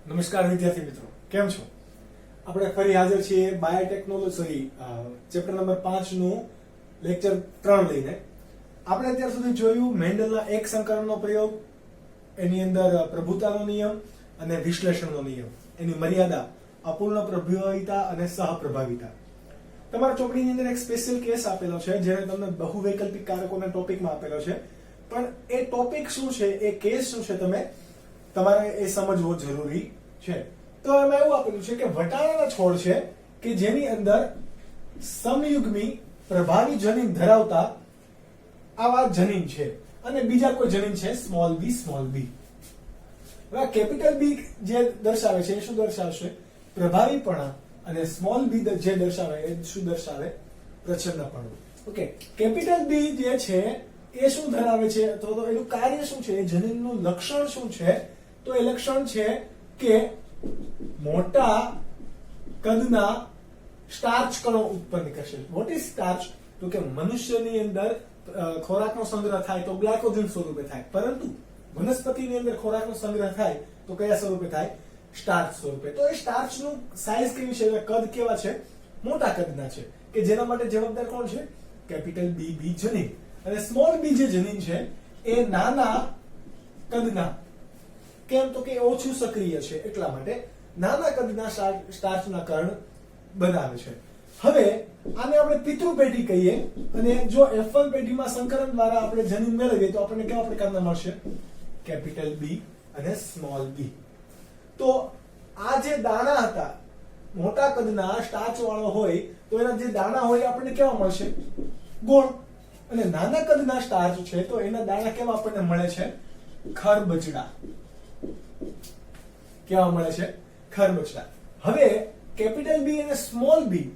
નમસ્કાર વિદ્યાર્થી મિત્રો, કેમ છો? આપણે ફરી હાજર છીએ બાયોટેકનોલોજી ચેપ્ટર નંબર 5 નું લેક્ચર 3 લઈને. આપણે અત્યાર સુધી જોયું મેન્ડલના એક સંકરણનો પ્રયોગ, એની અંદર પ્રભુતાનો નિયમ અને વિશ્લેષણનો નિયમ, એની મર્યાદા, અપૂર્ણ પ્રભાવિતા અને સહપ્રભાવિતા. તમારા ચોપડીની અંદર એક સ્પેશિયલ કેસ આપેલો છે જેને તમને બહુવૈકલ્પિક કારકોના ટોપિકમાં આપેલો છે, પણ એ ટોપિક શું છે, એ કેસ શું છે, તમારે એ સમજવો જરૂરી છે. તો એમાં એવું આપેલું છે કે વટાણાના છોડ છે કે જેની અંદર સમયુગ્મી પ્રભાવી જનીન ધરાવતા આવા જનીન છે અને બીજા કોઈ જનીન છે સ્મોલ બી. હવે કેપિટલ બી જે દર્શાવે છે એ શું દર્શાવશે? પ્રભાવીપણા. અને સ્મોલ બી જે દર્શાવે એ શું દર્શાવે? પ્રચ્છન્નપણું. ઓકે, કેપિટલ બી જે છે એ શું ધરાવે છે અથવા તો એનું કાર્ય શું છે, એ જનીનનું લક્ષણ શું છે? તો એ લક્ષણ છે કે મોટા કદના સ્ટાર્ચ કણો ઉત્પન્ન કરશે. What is starch? તો કે મનુષ્યની અંદર ખોરાકનો સંગ્રહ થાય તો ગ્લાયકોજન સ્વરૂપે થાય, પરંતુ વનસ્પતિની અંદર ખોરાકનો સંગ્રહ થાય તો કયા સ્વરૂપે થાય? સ્ટાર્ચ સ્વરૂપે. તો એ સ્ટાર્ચનું સાઈઝ કેવી છે, કદ કેવા છે? મોટા કદના છે, કે જેના માટે જવાબદાર કોણ છે? કેપિટલ બી જનીન. અને સ્મોલ બી જે જનીન છે એ નાના કદના. કેમ? તો કે ઓછું સક્રિય છે, એટલા માટે નાના કદના સ્ટાર્ચના કણ બનાવે છે. હવે આને આપણે પિતૃ પેઢી કહીએ, અને જો F1 પેઢીમાં સંકરણ દ્વારા આપણે જનીન મેળવીએ તો આપણને કેવા પ્રકારના મળશે? કેપિટલ બી અને સ્મોલ બી. તો આ જે દાણા હતા મોટા કદના સ્ટાર્ચ વાળો હોય તો એના જે દાણા હોય આપણને કેવા મળશે? ગોળ. અને નાના કદના સ્ટાર્ચ છે તો એના દાણા કેવા આપણને મળે છે? ખરબચડા. કેવા મળે છે? ખરબચડા. હવે કેપિટલ બી અને સ્મોલ બી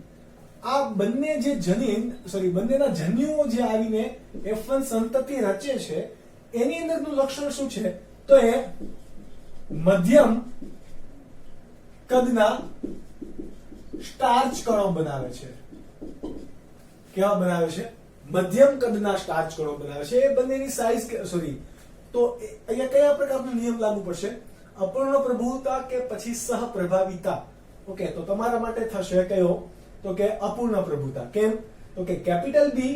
આ બંને જે બંનેના જન્યુઓ જે આવીને F1 સંતતિ રચે છે એની અંદરનું લક્ષણ શું છે? તો એ મધ્યમ કદના સ્ટાર્ચ કણો બનાવે છે. કેવા બનાવે છે? મધ્યમ કદના સ્ટાર્ચ કણો બનાવે છે. એ બંનેની સાઈઝ તો અહીંયા કયા પ્રકારનો નિયમ લાગુ પડશે? અપૂર્ણ પ્રભુતા કે પછી સહપ્રભાવિતા? ઓકે, તો તમારા માટે થશે કયો? તો કે અપૂર્ણ પ્રભુતા. કેમ? તો કે કેપિટલ બી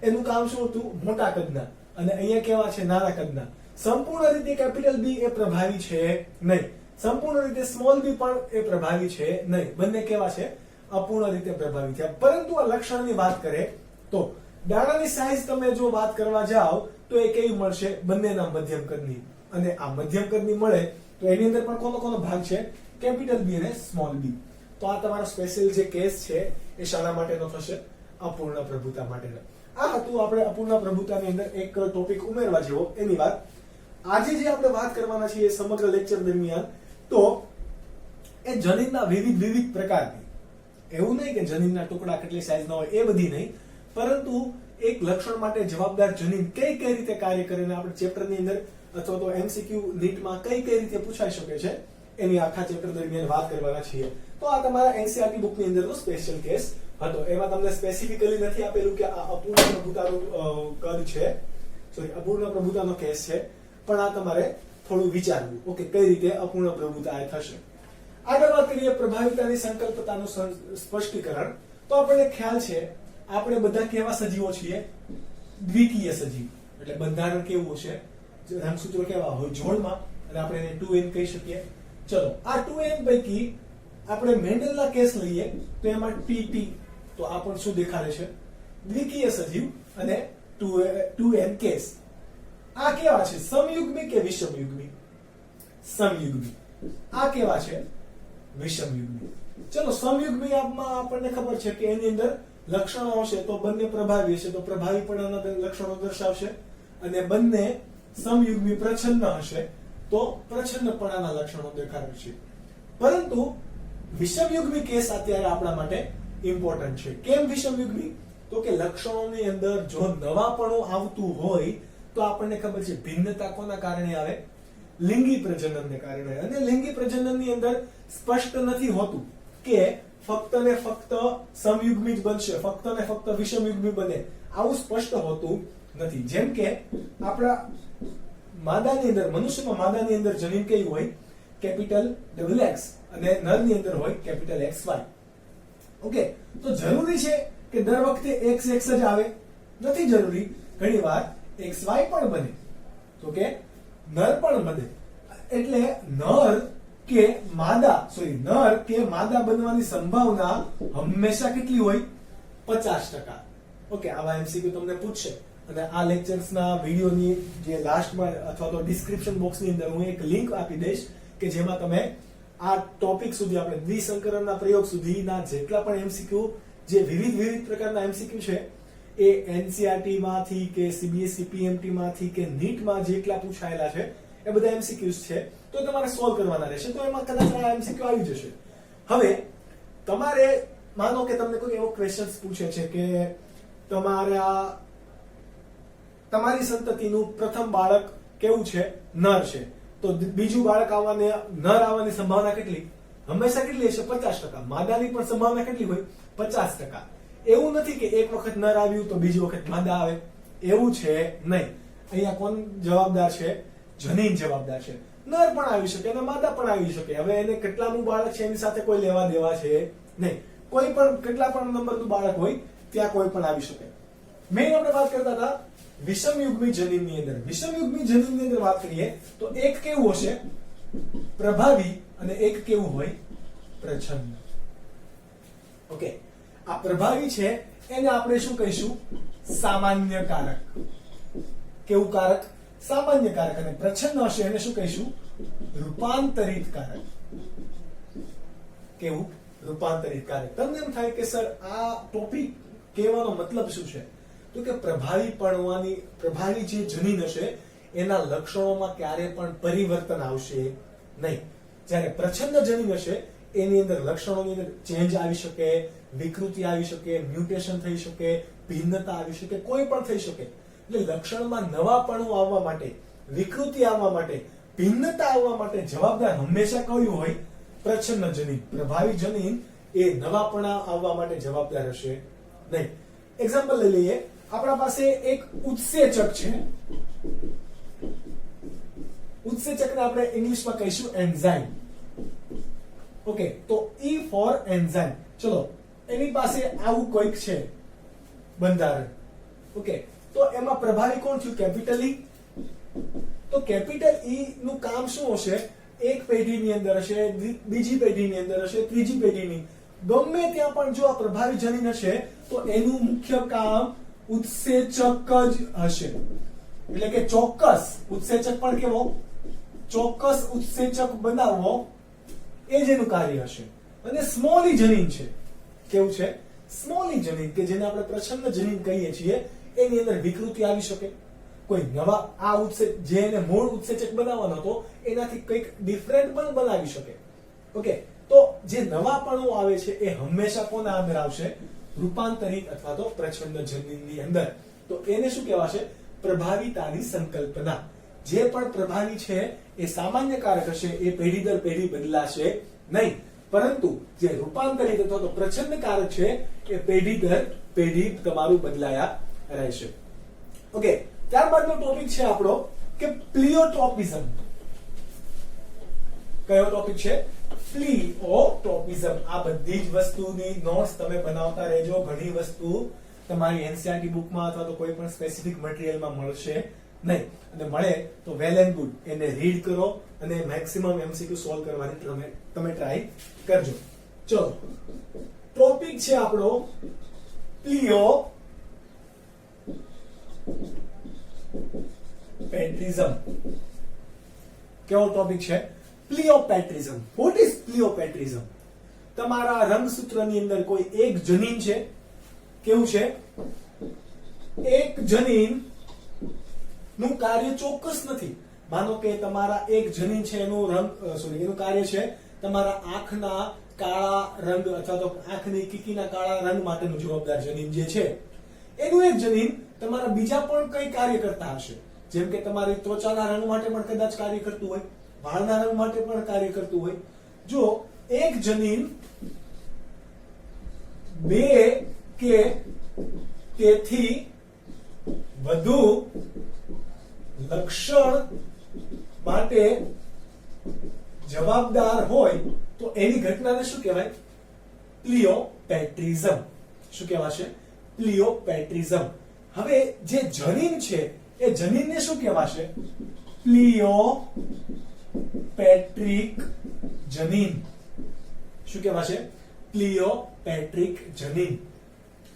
એનું કામ શું હતું? મોટા કદના. અને અહીંયા કેવા છે? નાના કદના. સંપૂર્ણ રીતે કેપિટલ બી એ પ્રભાવી છે નહીં, સંપૂર્ણ રીતે સ્મોલ બી પણ એ પ્રભાવી છે નહીં. બંને કેવા છે? અપૂર્ણ રીતે પ્રભાવી છે. પરંતુ આ લક્ષણની વાત કરે તો દાણાની સાઈઝ તમે જો વાત કરવા જાઓ તો એ કેવી મળશે? બંનેના મધ્યમ કદની. અને આ મધ્યમ કદની મળે તો એની અંદર પણ કોનો ભાગ છે? કેપિટલ બી અને સ્મોલ બી. તો આ તમારો સ્પેશિયલ જે કેસ છે એ શાના માટેનો થશે? અપૂર્ણ પ્રભુતા માટેનો. આ હતું આપણે અપૂર્ણ પ્રભુતાની અંદર એક ટોપિક ઉમેરવા જેવો એની વાત. આજે જે આપણે વાત કરવાના છીએ સમગ્ર લેક્ચર દરમિયાન, તો એ જનીનના વિવિધ પ્રકારની, એવું નહીં કે જનીનના ટુકડા કેટલી સાઈઝના હોય એ બધી નહીં, પરંતુ એક લક્ષણ માટે જવાબદાર જનીન કઈ રીતે કાર્ય કરે ને આપણે ચેપ્ટરની અંદર અથવા તો MCQ નીટમાં કઈ રીતે પૂછાઈ શકે છે એની આખા ચેપ્ટર દરમિયાન વાત કરવાના છીએ. તો આ તમારા NCERT બુકની અંદરનો સ્પેશિયલ કેસ હતો. એમાં તમને સ્પેસિફિકલી નથી આપેલું કે આ અપૂર્ણ પ્રભુતાનું કદ છે, અપૂર્ણ પ્રભુતાનો કેસ છે, પણ આ તમારે થોડું વિચારવું. ઓકે, કઈ રીતે અપૂર્ણ પ્રભુતા એ થશે. આગળ વાત કરીએ પ્રભાવિતાની સંકલ્પતાનું સ્પષ્ટીકરણ. તો આપણને ખ્યાલ છે આપણે બધા કેવા સજીવો છીએ? દ્વિકીય સજીવ. એટલે બંધારણ કેવું છે? રંગસૂત્રો કેવા હોય? જોડમાં. અને આપણે એને 2n કહી શકીએ. ચલો, આ 2n પૈકી આપણે મેન્ડલના કેસ લઈએ તો એમાં TT, તો આ પણ શું દેખાડે છે? દ્વિકીય સજીવ અને 2n કેસ. આ કેવા છે? સમયુગ્મી કે વિષમયુગ્મી? સમયુગ્મી. આ કેવા છે? વિષમયુગ્મી. ચલો, સમયુગ્મી આપમાં આપણને ખબર છે કે એની અંદર લક્ષણો હશે તો બંને પ્રભાવી હશે તો પ્રભાવીપણાના લક્ષણો દર્શાવશે, અને બંને સમયુગ્મી પ્રચ્છન્ન હશે તો પ્રચ્છન્નપણાના લક્ષણો દેખાડશે. પરંતુ વિષમયુગ્મી કેસ અત્યારે આપણા માટે ઇમ્પોર્ટન્ટ છે. કેમ વિષમયુગ્મી? તો કે લક્ષણોની અંદર જો નવાપણું આવતું હોય તો આપણને ખબર છે ભિન્નતા કોના કારણે આવે? લિંગી પ્રજનનને કારણે. અને લિંગી પ્રજનનની અંદર સ્પષ્ટ નથી હોતું કે ફક્ત ને ફક્ત સમયુગ્મી જ બનશે, ફક્ત ને ફક્ત વિષમયુગ્મી બને, આવું સ્પષ્ટ હોતું નથી. જેમ કે આપણા માદાની અંદર, મનુષ્યમાં માદાની અંદર જનીન કેવું હોય? કેપિટલ XX અને નરની અંદર હોય કેપિટલ XY. ઓકે, તો જરૂરી છે કે દર વખતે XX જ આવે? નથી જરૂરી. ઘણીવાર XY પણ બને, તો કે નર પણ બને. એટલે નર કે માદા બનવાની સંભાવના હંમેશા કેટલી હોય? 50%. ઓકે, આવા MCQ તમને પૂછશે અને આ લેક્ચર્સના વિડિયોની જે લાસ્ટમાં અથવા તો ડિસ્ક્રિપ્શન બોક્સની અંદર હું એક લિંક આપી દઈશ કે જેમાં તમે આ ટોપિક સુધી, આપણે દ્વિસંકરણના પ્રયોગ સુધીના જેટલા પણ MCQ, જે વિવિધ પ્રકારના MCQ છે એ NCERT માંથી કે CBSE PMT માંથી કે NEET માં જેટલા પૂછાયેલા છે એ બધા MCQs છે, તો તમારે સોલ્વ કરવાના રહેશે. તો એમાં કદાચ આ MCQ આવી જશે. હવે તમારે માનો કે તમને કોઈ એવો ક્વેશ્ચન્સ પૂછે છે કે તમારી સંતતિનું પ્રથમ બાળક કેવું છે? નર છે. તો બીજું બાળક નર આવવાની સંભાવના કેટલી? હંમેશા કેટલી હશે? 50%. માદાની પણ સંભાવના કેટલી હોય? 50%. એવું નથી કે એક વખત નર આવ્યું તો બીજી વખત માદા આવે, એવું છે નહીં. અહીંયા કોણ જવાબદાર છે? જનીન જવાબદાર છે. નર પણ આવી શકે અને માદા પણ આવી શકે. હવે એને કેટલાનું બાળક છે એની સાથે કોઈ લેવા દેવા છે નહીં. કોઈ પણ કેટલા પણ નંબરનું બાળક હોય ત્યાં કોઈ પણ આવી શકે. મેં આપણે વાત કરતા હતા વિષમયુગ્મી જનીનની અંદર. વિષમયુગ્મી જનીનની અંદર વાત કરીએ તો એક કેવું હશે? પ્રભાવી, અને એક કેવું હોય? પ્રચ્છન્ન. ઓકે, આ પ્રભાવી છે એને આપણે શું કહીશું? સામાન્ય કારક. કેવું કારક? સામાન્ય કારક. અને પ્રચ્છન્ન હશે એને શું કહીશું? રૂપાંતરિત કારક. કેવું? રૂપાંતરિત કારક. તમને એમ થાય કે સર આ ટોપિક કહેવાનો મતલબ શું છે? તો કે પ્રભાવી જે જનીન હશે એના લક્ષણોમાં ક્યારે પણ પરિવર્તન આવશે નહીં. જ્યારે પ્રચ્છન્ન જનીન હશે એની અંદર લક્ષણોની અંદર ચેન્જ આવી શકે, વિકૃતિ આવી શકે, મ્યુટેશન થઈ શકે, ભિન્નતા આવી શકે, કોઈ પણ થઈ શકે. એટલે લક્ષણમાં નવાપણું આવવા માટે, વિકૃતિ આવવા માટે, ભિન્નતા આવવા માટે જવાબદાર હંમેશા કયું હોય? પ્રચ્છન્ન જનીન. પ્રભાવી જનીન એ નવાપણા આવવા માટે જવાબદાર હશે નહીં. એક્ઝામ્પલ લઈ લઈએ. આપણા પાસે એક ઉત્સેચક છે. ઉત્સેચકને આપણે ઇંગ્લિશમાં કહીશું એન્ઝાઇમ. ઓકે, તો E ફોર એન્ઝાઇમ. ચલો, એની પાસે આવું કોઈક છે બંધારણ. ઓકે, તો એમાં પ્રભાવી કોણ થયું? Capital E. તો કેપિટલ E નું કામ શું હશે? એક પેઢીની અંદર હશે, બીજી પેઢીની અંદર હશે, ત્રીજી પેઢીની, ગમે ત્યાં પણ જો આ પ્રભાવી જનીન હશે તો એનું મુખ્ય કામ ઉત્સેચક જ હશે. એટલે કે ચોક્કસ ઉત્સેચક પણ કેવો? ચોક્કસ ઉત્સેચક બનાવવો એ જ એનું કાર્ય હશે. અને સ્મોલી જનીન છે. કેવું છે? સ્મોલી જનીન, કે જેને આપણે પ્રચ્છન્ન જનીન કહીએ છીએ, એની અંદર વિકૃતિ આવી શકે. કોઈ નવા આ જે એને મૂળ ઉત્સેચક બનાવવાનો હતો એનાથી કંઈક ડિફરન્ટ પણ બનાવી શકે. ઓકે, તો જે નવાપણું આવે છે એ હંમેશા કોના અંદર આવશે? રૂપાંતરિત અથવા તો પ્રચ્છન્ન જનીનની અંદર. તો એને શું કહેવાશે? પ્રભાવિતાની સંકલ્પના. જે પણ પ્રભાવી છે એ સામાન્ય કારક હશે, એ પેઢી દર પેઢી બદલાશે નહીં. પરંતુ જે રૂપાંતરિત અથવા તો પ્રચ્છન્ન કારક છે એ પેઢી દર પેઢી તમારું બદલાયા રહેશે. ઓકે, ત્યારબાદનો ટોપિક છે આપણો કે પ્લિયોટ્રોપિઝમ. કયો ટોપિક છે? પ્લિયોટ્રોપિઝમ. આ બધી જ વસ્તુની નોટ્સ તમે બનાવતા રહેજો. ઘણી વસ્તુ તમારી NCERT બુકમાં અથવા તો કોઈ પણ સ્પેસિફિક મટીરીયલમાં મળશે નહીં, અને મળે તો વેલ એન્ડ ગુડ. એને રીડ કરો અને મેક્સિમમ MCQ સોલ્વ કરવાની તમે ટ્રાય કરજો. ચલો, ટોપિક છે આપણો પ્લિયોપેટ્રિઝમ. કેવો ટોપિક છે? પ્લિયોપેટ્રિઝમ. What is pleiotropism? તમારા રંગસૂત્રની અંદર કોઈ એક જનીન છે. કેવું છે? એક જનીન નું કાર્ય ચોક્કસ નથી. માનો કે તમારા એક જનીન છે એનું એનું કાર્ય છે તમારા આંખના કાળા રંગ અથવા તો આંખની કીકીના કાળા રંગ માટેનું જવાબદાર જનીન જે છે, એનું એક જનીન તમારા બીજા પણ કઈ કાર્ય કરતા હશે. જેમ કે તમારી ત્વચાના રંગ માટે પણ કદાચ કાર્ય કરતું હોય, વાળના રંગ માટે પણ કાર્ય કરતું હોય. જો એક જનીન બે કે તેથી વધુ લક્ષણ માટે જવાબદાર હોય તો એવી ઘટનાને શું કહેવાય? પ્લિયોપેટ્રિઝમ. શું કહેવાશે? પ્લિયોપેટ્રિઝમ. હવે જે જનીન છે એ જનીનને શું કહેવાશે? પ્લિયોપેટ્રિક જનીન. શું કહેવાશે? પ્લિયોપેટ્રિક જનીન.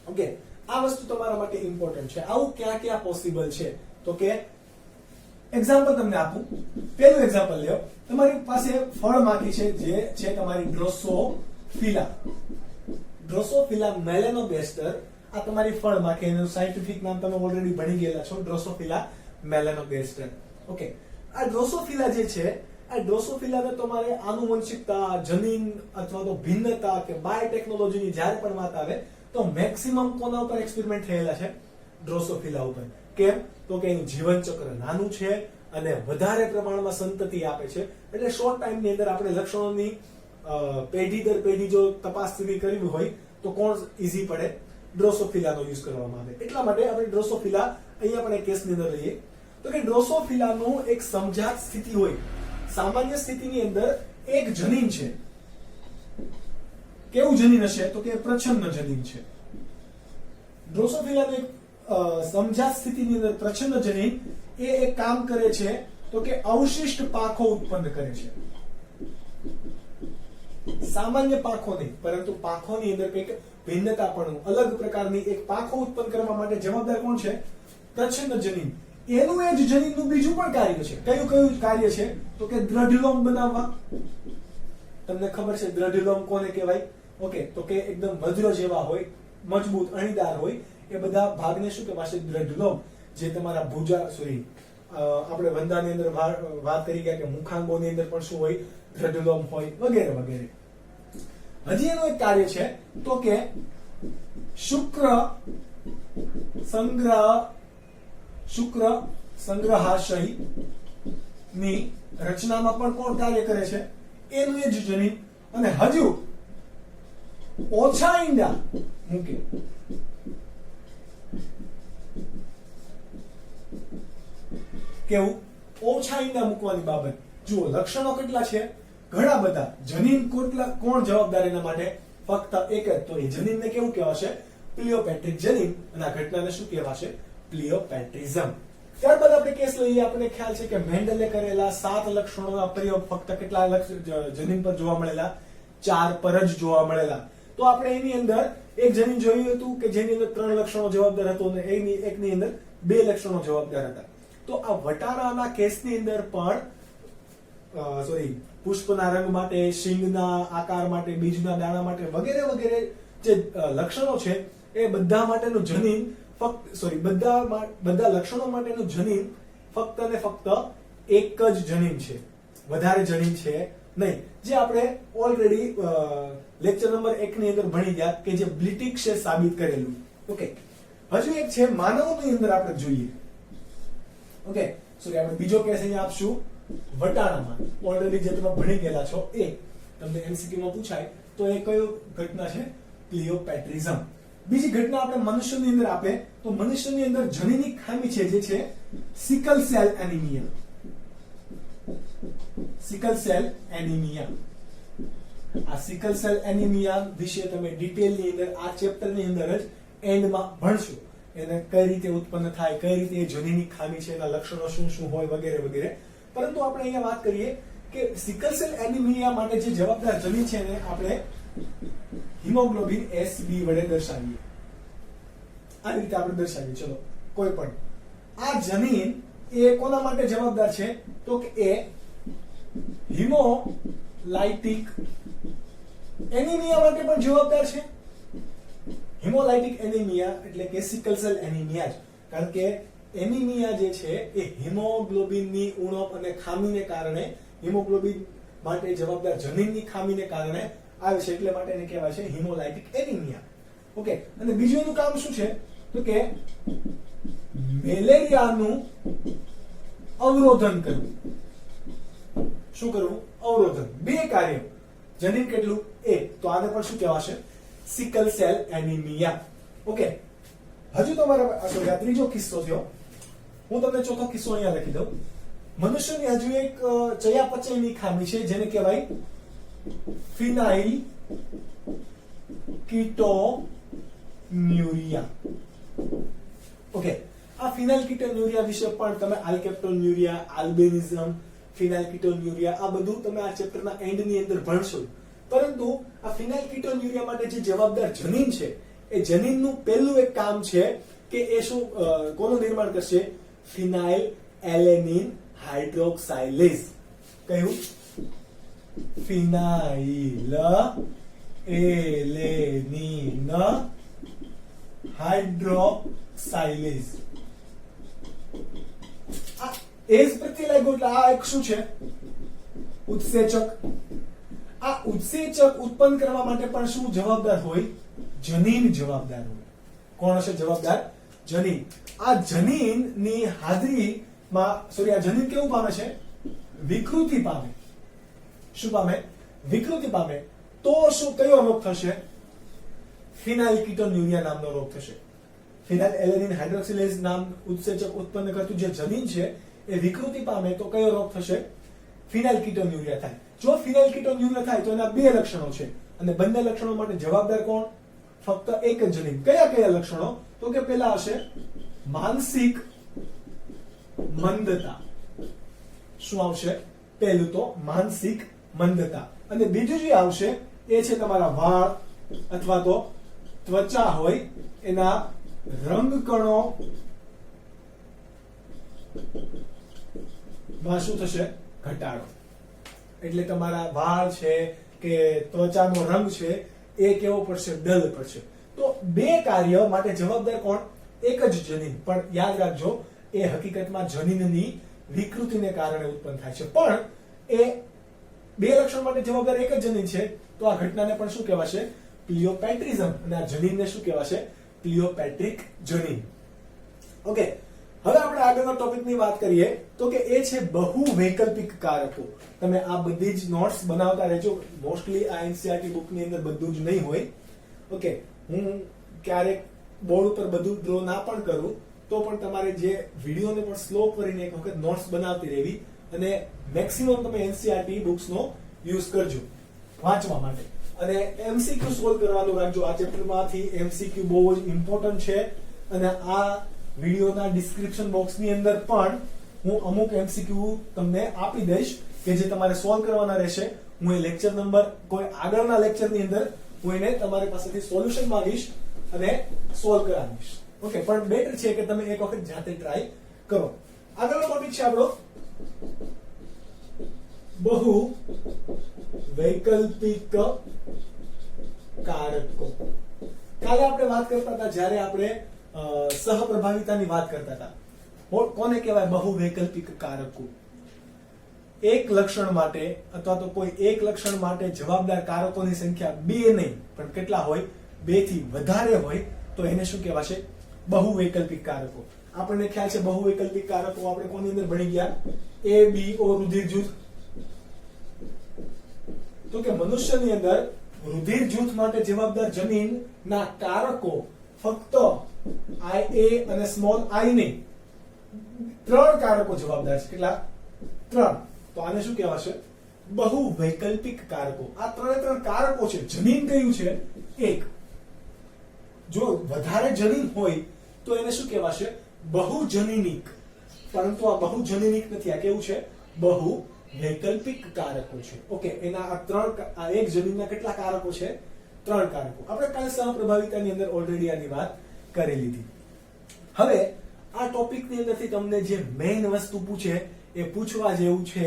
ઓકે, આ વસ્તુ તમારા માટે ઇમ્પોર્ટન્ટ છે. આવું ક્યાં ક્યાં પોસિબલ છે? તો કે એક્ઝામ્પલ તમને આપું. પહેલું એક્ઝામ્પલ લ્યો. તમારી પાસે ફળમાંથી છે જે છે તમારી ડ્રોસોફિલા. ડ્રોસોફિલા મેલેનોગેસ્ટર. આ તમારી ફળમાંથી, એનું સાયન્ટિફિક નામ તમે ઓલરેડી ભણી ગયેલા છો, ડ્રોસોફિલા મેલેનોગેસ્ટર. ઓકે, આ ડ્રોસોફિલા જે છે, આ ડ્રોસોફિલાને તમારે આનુવંશિકતા, જનીન અથવા તો ભિન્નતા કે બાયોટેકનોલોજીની જ્યારે પણ વાત આવે તો મેક્સિમમ કોના ઉપર એક્સપેરિમેન્ટ થયેલા છે? ડ્રોસોફિલા ઉપર. કેમ? તો કે એનું જીવન ચક્ર નાનું છે અને વધારે પ્રમાણમાં સંતતિ આપે છે. એટલે શોર્ટ ટાઈમની અંદર આપણે લક્ષણોની પેઢી દર પેઢી જો તપાસ કરવી હોય તો કોણ ઈઝી પડે? ડ્રોસોફિલાનો યુઝ કરવામાં આવે. એટલા માટે આપણે ડ્રોસોફિલા અહીંયા પણ એક કેસની અંદર લઈએ તો કે ડ્રોસોફિલાનું એક સમજાત સ્થિતિ હોય. સામાન્ય સ્થિતિની અંદર એક જનીન છે. કેવું જનીન હશે? તો કે પ્રચ્છન્ન જનીન છે. ડ્રોસોફિલાનું એક સમજાત સ્થિતિની અંદર પ્રચ્છન્ન જનીન એ એક કામ કરે છે તો કે અવશિષ્ટ પાંખો ઉત્પન્ન કરે છે. સામાન્ય પાંખો નહીં, પરંતુ પાંખોની અંદર કંઈક ભિન્નતા પણ, અલગ પ્રકારની એક પાંખો ઉત્પન્ન કરવા માટે જવાબદાર કોણ છે? પ્રચ્છન્ન જનીન. એનું એ જ જનીનનું બીજું પણ કાર્ય છે. કયું કયું કાર્ય છે? તો કે દ્રઢલોમ બનાવવા. તમને ખબર છે દ્રઢલોમ કોને કહેવાય? ઓકે, તો કે એકદમ વજ્ર જેવા હોય, મજબૂત, અણીદાર હોય, એ બધા ભાગને શું કહેવાશે? દ્રઢલોમ. જે તમારા ભુજા, આપણે વંદાની અંદર વાત કરી ગયા કે મુખાંગોની અંદર પણ શું હોય? દ્રઢલોમ હોય, વગેરે વગેરે. હજી એનું એક કાર્ય છે તો કે શુક્ર સંગ્રહાશય ની રચનામાં પણ કોણ કાર્ય કરે છે? એનું એ જ જનીન. અને હજુ ઓછા ઈંડા મૂકે. કેવું? ઓછા ઈંડા મૂકવાની બાબત. જુઓ, લક્ષણો કેટલા છે? ઘણા બધા. જનીન કોણ જવાબદાર એના માટે? ફક્ત એક જ. તો એ જનીનને કેવું કહેવાશે? પ્લિયોપેટ્રિક જનીન. અને આ ઘટનાને શું કહેવાશે? પ્લિયોપેટ્રિઝમ. ત્યારબાદ આપણે કેસ લઈએ. આપણને ખ્યાલ છે કે મેન્ડલે કરેલા 7 લક્ષણોના પ્રયોગ ફક્ત કેટલા જનીન પર જોવા મળેલા? 4 પર જ જોવા મળેલા. તો આપણે એની અંદર એક જનીન જોયું હતું કે જેની અંદર 3 લક્ષણો જવાબદાર હતો અને એકની અંદર 2 લક્ષણો જવાબદાર હતા. તો આ વટાણાના કેસની અંદર પણ પુષ્પના રંગ માટે, શીંગના આકાર માટે, બીજના દાણા માટે વગેરે વગેરે જે લક્ષણો છે એ બધા માટેનું જનીન બધા લક્ષણો માટેનું જનીન ફક્ત ને ફક્ત એક જ જનીન છે, વધારે જનીન છે નહીં. જે આપણે ઓલરેડી લેક્ચર નંબર 1 ની અંદર ભણી ગયા કે જે બ્લિટિક્સે સાબિત કરેલું. ઓકે, હજુ એક છે માનવની અંદર આપણે જોઈએ. ઓકે, આપણે બીજો કેસ અહીંયા આપશું વટાણામાં. ઓલરેડી જે તમે ભણી ગયેલા છો એ તમને એમસીક્યુ માં પૂછાય તો એ કયો ઘટના છે? પ્લિયોપેટ્રિઝમ. બીજી ઘટના આપણે મનુષ્યની અંદર આપે તો મનુષ્યની અંદર જનીનિક ખામી છે જે છે sickle cell anaemia. Sickle cell anaemia. આ સિકલ સેલ એનિમિયા વિશે તમે ડિટેલની અંદર આ ચેપ્ટરની અંદર જ એન્ડમાં ભણશો. એને કઈ રીતે ઉત્પન્ન થાય, કઈ રીતે એ જનીનિક ખામી છે, એના લક્ષણો શું શું હોય વગેરે વગેરે. પરંતુ આપણે અહીંયા વાત કરીએ કે સિકલ સેલ એનિમિયા માટે જે જવાબદાર જનીન છે એને આપણે હિમોગ્લોબિન SB વડે દર્શાવીએ. આ રીતે આપણે દર્શાવીએ. ચલો, કોઈ પણ આ જનીન એ કોના માટે જવાબદાર છે? તો કે એ હિમોલાઇટિક એનિમિયા માટે પણ જવાબદાર છે. હિમોલાઇટિક એનિમિયા એટલે કે સિકલ સેલ એનિમિયા જ. કારણ કે એનિમિયા જે છે એ હિમોગ્લોબિનની ઉણપ અને ખામીને કારણે, હિમોગ્લોબિન માટે જવાબદાર જનીનની ખામીને કારણે આવે છે. એટલે માટે એને કહેવાય છે હિમોલાઇટિક એનિમિયા. ઓકે, અને બીજું એનું કામ શું છે? તો કે મેલેરિયાનું અવરોધન કરવું. શું કરવું? અવરોધન. 2 કાર્ય. જનીન કેટલું? 1. તો આને પણ શું કહેવાશે? Sickle cell anaemia. ઓકે, હજુ તમારે આ ત્રીજો કિસ્સો થયો. હું તમને ચોથો કિસ્સો અહીંયા લખી દઉં. મનુષ્યની હજુ એક ચયાપચયની ખામી છે જેને કહેવાય ફિનાઇલ કીટોન્યુરિયા. ઓકે, આ ફિનાઇલ કીટોન્યુરિયા વિશે પણ તમે આલ્કેપ્ટોન્યુરિયા, આલ્બિનિઝમ, ફિનાઇલ કીટોન્યુરિયા આ બધું તમે આ ચેપ્ટરના એન્ડની અંદર ભણશો. પરંતુ આ ફિનાઇલ કીટોન્યુરિયા માટે જે જવાબદાર જનીન છે એ જનીનનું પહેલું એક કામ છે કે એ શું કોનું નિર્માણ કરશે? ફિનાઇલ એલેનિન હાઇડ્રોક્સાઇલેઝ. કયું? ફિનાઇલ એલેનિન હાઇડ્રોક્સાઇલેઝ. આ એઝ પ્રત્યે લાગ્યું એટલે આ એક શું છે? ઉત્સેચક. આ ઉત્સેચક ઉત્પન્ન કરવા માટે પણ શું જવાબદાર હોય? જનીન જવાબદાર હોય. કોણ હશે જવાબદાર? જનીન. આ જનીનની હાજરીમાં આ જનીન કેવું પામે છે? વિકૃતિ પામે. શું પામે? વિકૃતિ પામે. તો શું કયો રોગ થશે? ફિનાઇલ કીટોન્યુરિયા નામનો રોગ થશે. ફિનાઇલ એલેનિન હાઇડ્રોક્સિલેઝ નામ ઉત્સેચક ઉત્પન્ન કરતું જે જનીન છે એ વિકૃતિ પામે તો કયો રોગ થશે? ફિનાઇલ કીટોન્યુરિયા થાય. જો ફિનાઇલ કીટોન્યુરિયા થાય તો એના બે લક્ષણો છે અને બંને લક્ષણો માટે જવાબદાર કોણ? ફક્ત એક જ જનીન. કયા કયા લક્ષણો? તો કે પહેલા હશે માનસિક મંદતા. શું આવશે? પહેલું તો માનસિક મંદતા. અને બીજું જે આવશે એ છે તમારા વાળ અથવા તો ત્વચા હોય એના રંગકણો માં શું થશે? ઘટાડો. એટલે તમારા વાળ છે કે ત્વચાનો રંગ છે એ કેવો પડશે? ડલ પડશે. તો બે કાર્ય માટે જવાબદાર કોણ? એક જ જનીન. પણ યાદ રાખજો એ હકીકતમાં જનીનની વિકૃતિને કારણે ઉત્પન્ન થાય છે. પણ એ બે લક્ષણ માટે જવાબદાર એક જ જનીન છે તો આ ઘટનાને પણ શું કહેવાશે? પ્લિયોપેટ્રિઝમ. અને આ જનીનને શું કહેવાશે? પ્લિયોપેટ્રિક જનીન. ઓકે, હવે આપણે આગળના ટોપિકની વાત કરીએ તો કે એ છે બહુ વૈકલ્પિક કારકો. તમે આ બધી જ નોટ્સ બનાવતા રહેજો. મોસ્ટલી આ એનસીઈઆરટી બુકની અંદર બધું જ નહીં હોય. ઓકે, હું ક્યારેક બોર્ડ ઉપર બધું ડ્રો ના પણ કરું તો પણ તમારે જે વિડીયોને પણ સ્લો કરીને એક વખત નોટ્સ બનાવતી રહેવી અને મેક્સિમમ તમે એનસીઈઆરટી બુક્સનો યુઝ કરજો વાંચવા માટે. અને એમસીક્યુ સોલ્વ કરવાનું રાખજો. આ ચેપ્ટરમાંથી એમસીક્યુ બહુ જ ઇમ્પોર્ટન્ટ છે અને આ વિડીયોના ડિસ્ક્રિપ્શન બોક્સની અંદર પણ હું અમુક એમસીક્યુ તમને આપી દઈશ કે જે તમારે સોલ્વ કરવાના રહેશે. હું એ લેક્ચર નંબર કોઈ આગળના લેક્ચરની અંદર હું એને તમારી પાસેથી સોલ્યુશન માંગીશ અને સોલ્વ કરાવીશ. ઓકે, પણ બેટર છે કે તમે એક વખત જાતે ટ્રાય કરો. આગળનો ટોપિક છે આપણો બહુ વૈકલ્પિક કારકો. કાલે આપણે વાત કરતા હતા જ્યારે આપણે સહપ્રભાવિતાની વાત કરતા હતા. કોને કહેવાય બહુ વૈકલ્પિક કારકો? એક લક્ષણ માટે અથવા તો કોઈ એક લક્ષણ માટે જવાબદાર કારકોની સંખ્યા બે નહીં પણ કેટલા હોય? બે થી વધારે હોય તો એને શું કહેવાશે? બહુ વૈકલ્પિક કારકો. આપણને ખ્યાલ છે બહુ વૈકલ્પિક કારકો આપણે કોની અંદર ભણી ગયા? એ બી ઓ રુધિર જૂથ. તો કે મનુષ્યની અંદર રુધિર જૂથ માટે જવાબદાર જનીનના કારકો ફક્ત IA અને સ્મોલ I નહીં, 3 કારકો જવાબદાર છે. કેટલા? 3. તો આને શું કહેવાશે? બહુ વૈકલ્પિક કારકો. આ 3 કારકો છે. જનીન કયું છે? એક. જો વધારે જનીન હોય તો એને શું કહેવાશે? બહુજનીનિક. પરંતુ આ બહુજનીનિક નથી. આ કેવું છે? બહુ વૈકલ્પિક કારકો છે. ઓકે, એના આ એક જનીનના કેટલા કારકો છે? 3 કારકો. આપણે કાલે સહપ્રભાવિતાની અંદર ઓલરેડી આની વાત કરી લીધી. હવે આ ટોપિકની અંદરથી તમને જે મેઇન વસ્તુ પૂછે એ પૂછવા જેવું છે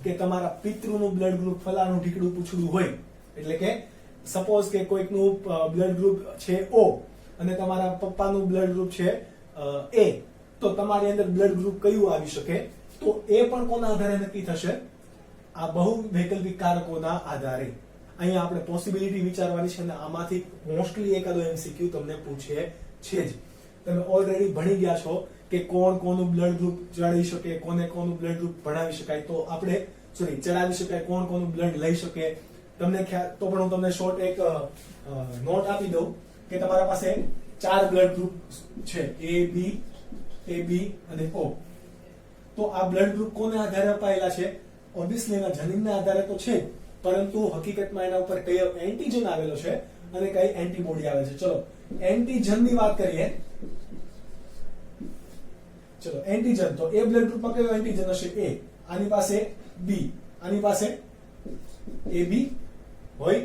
કે તમારા પિતૃનું બ્લડ ગ્રુપ ફલાણું ઢીકડું પૂછવું હોય, એટલે કે સપોઝ કે કોઈકનું બ્લડ ગ્રુપ છે O અને તમારા પપ્પાનું બ્લડ ગ્રુપ છે A, તો તમારી અંદર બ્લડ ગ્રુપ કયું આવી શકે? તો એ પણ કોના આધારે નક્કી થશે? આ બહુ વૈકલ્પિક કારકોના આધારે. અહીંયા આપણે પોસિબિલિટી વિચારવાની છે અને આમાંથી મોસ્ટલી એકાદો MCQ તમને પૂછે છે જ. તમે ઓલરેડી ભણી ગયા છો કે કોણ કોનું બ્લડ ગ્રુપ ચડાવી શકે, કોને કોનું બ્લડ ગ્રુપ ભણાવી શકાય, તો આપણે ચડાવી શકાય, કોણ કોનું બ્લડ લઈ શકે. તમને ખ્યાલ તો પણ હું તમને શોર્ટ એક નોટ આપી દઉં કે તમારા પાસે 4 બ્લડ ગ્રુપ છે, A B અને O. તો આ બ્લડ ગ્રુપ કોને આધારે અપાયેલા છે? ઓબ્વિયસલી એના જનીનના આધારે તો છે, પરંતુ હકીકતમાં એના ઉપર કયો એન્ટીજન આવેલો છે અને કઈ એન્ટીબોડી આવે છે. ચલો એન્ટીજન ની વાત કરીએ. ચલો એન્ટીજન, તો એ બ્લડ ગ્રુપમાં કયો એન્ટીજન હશે? એ. આની પાસે બી, આની પાસે AB હોય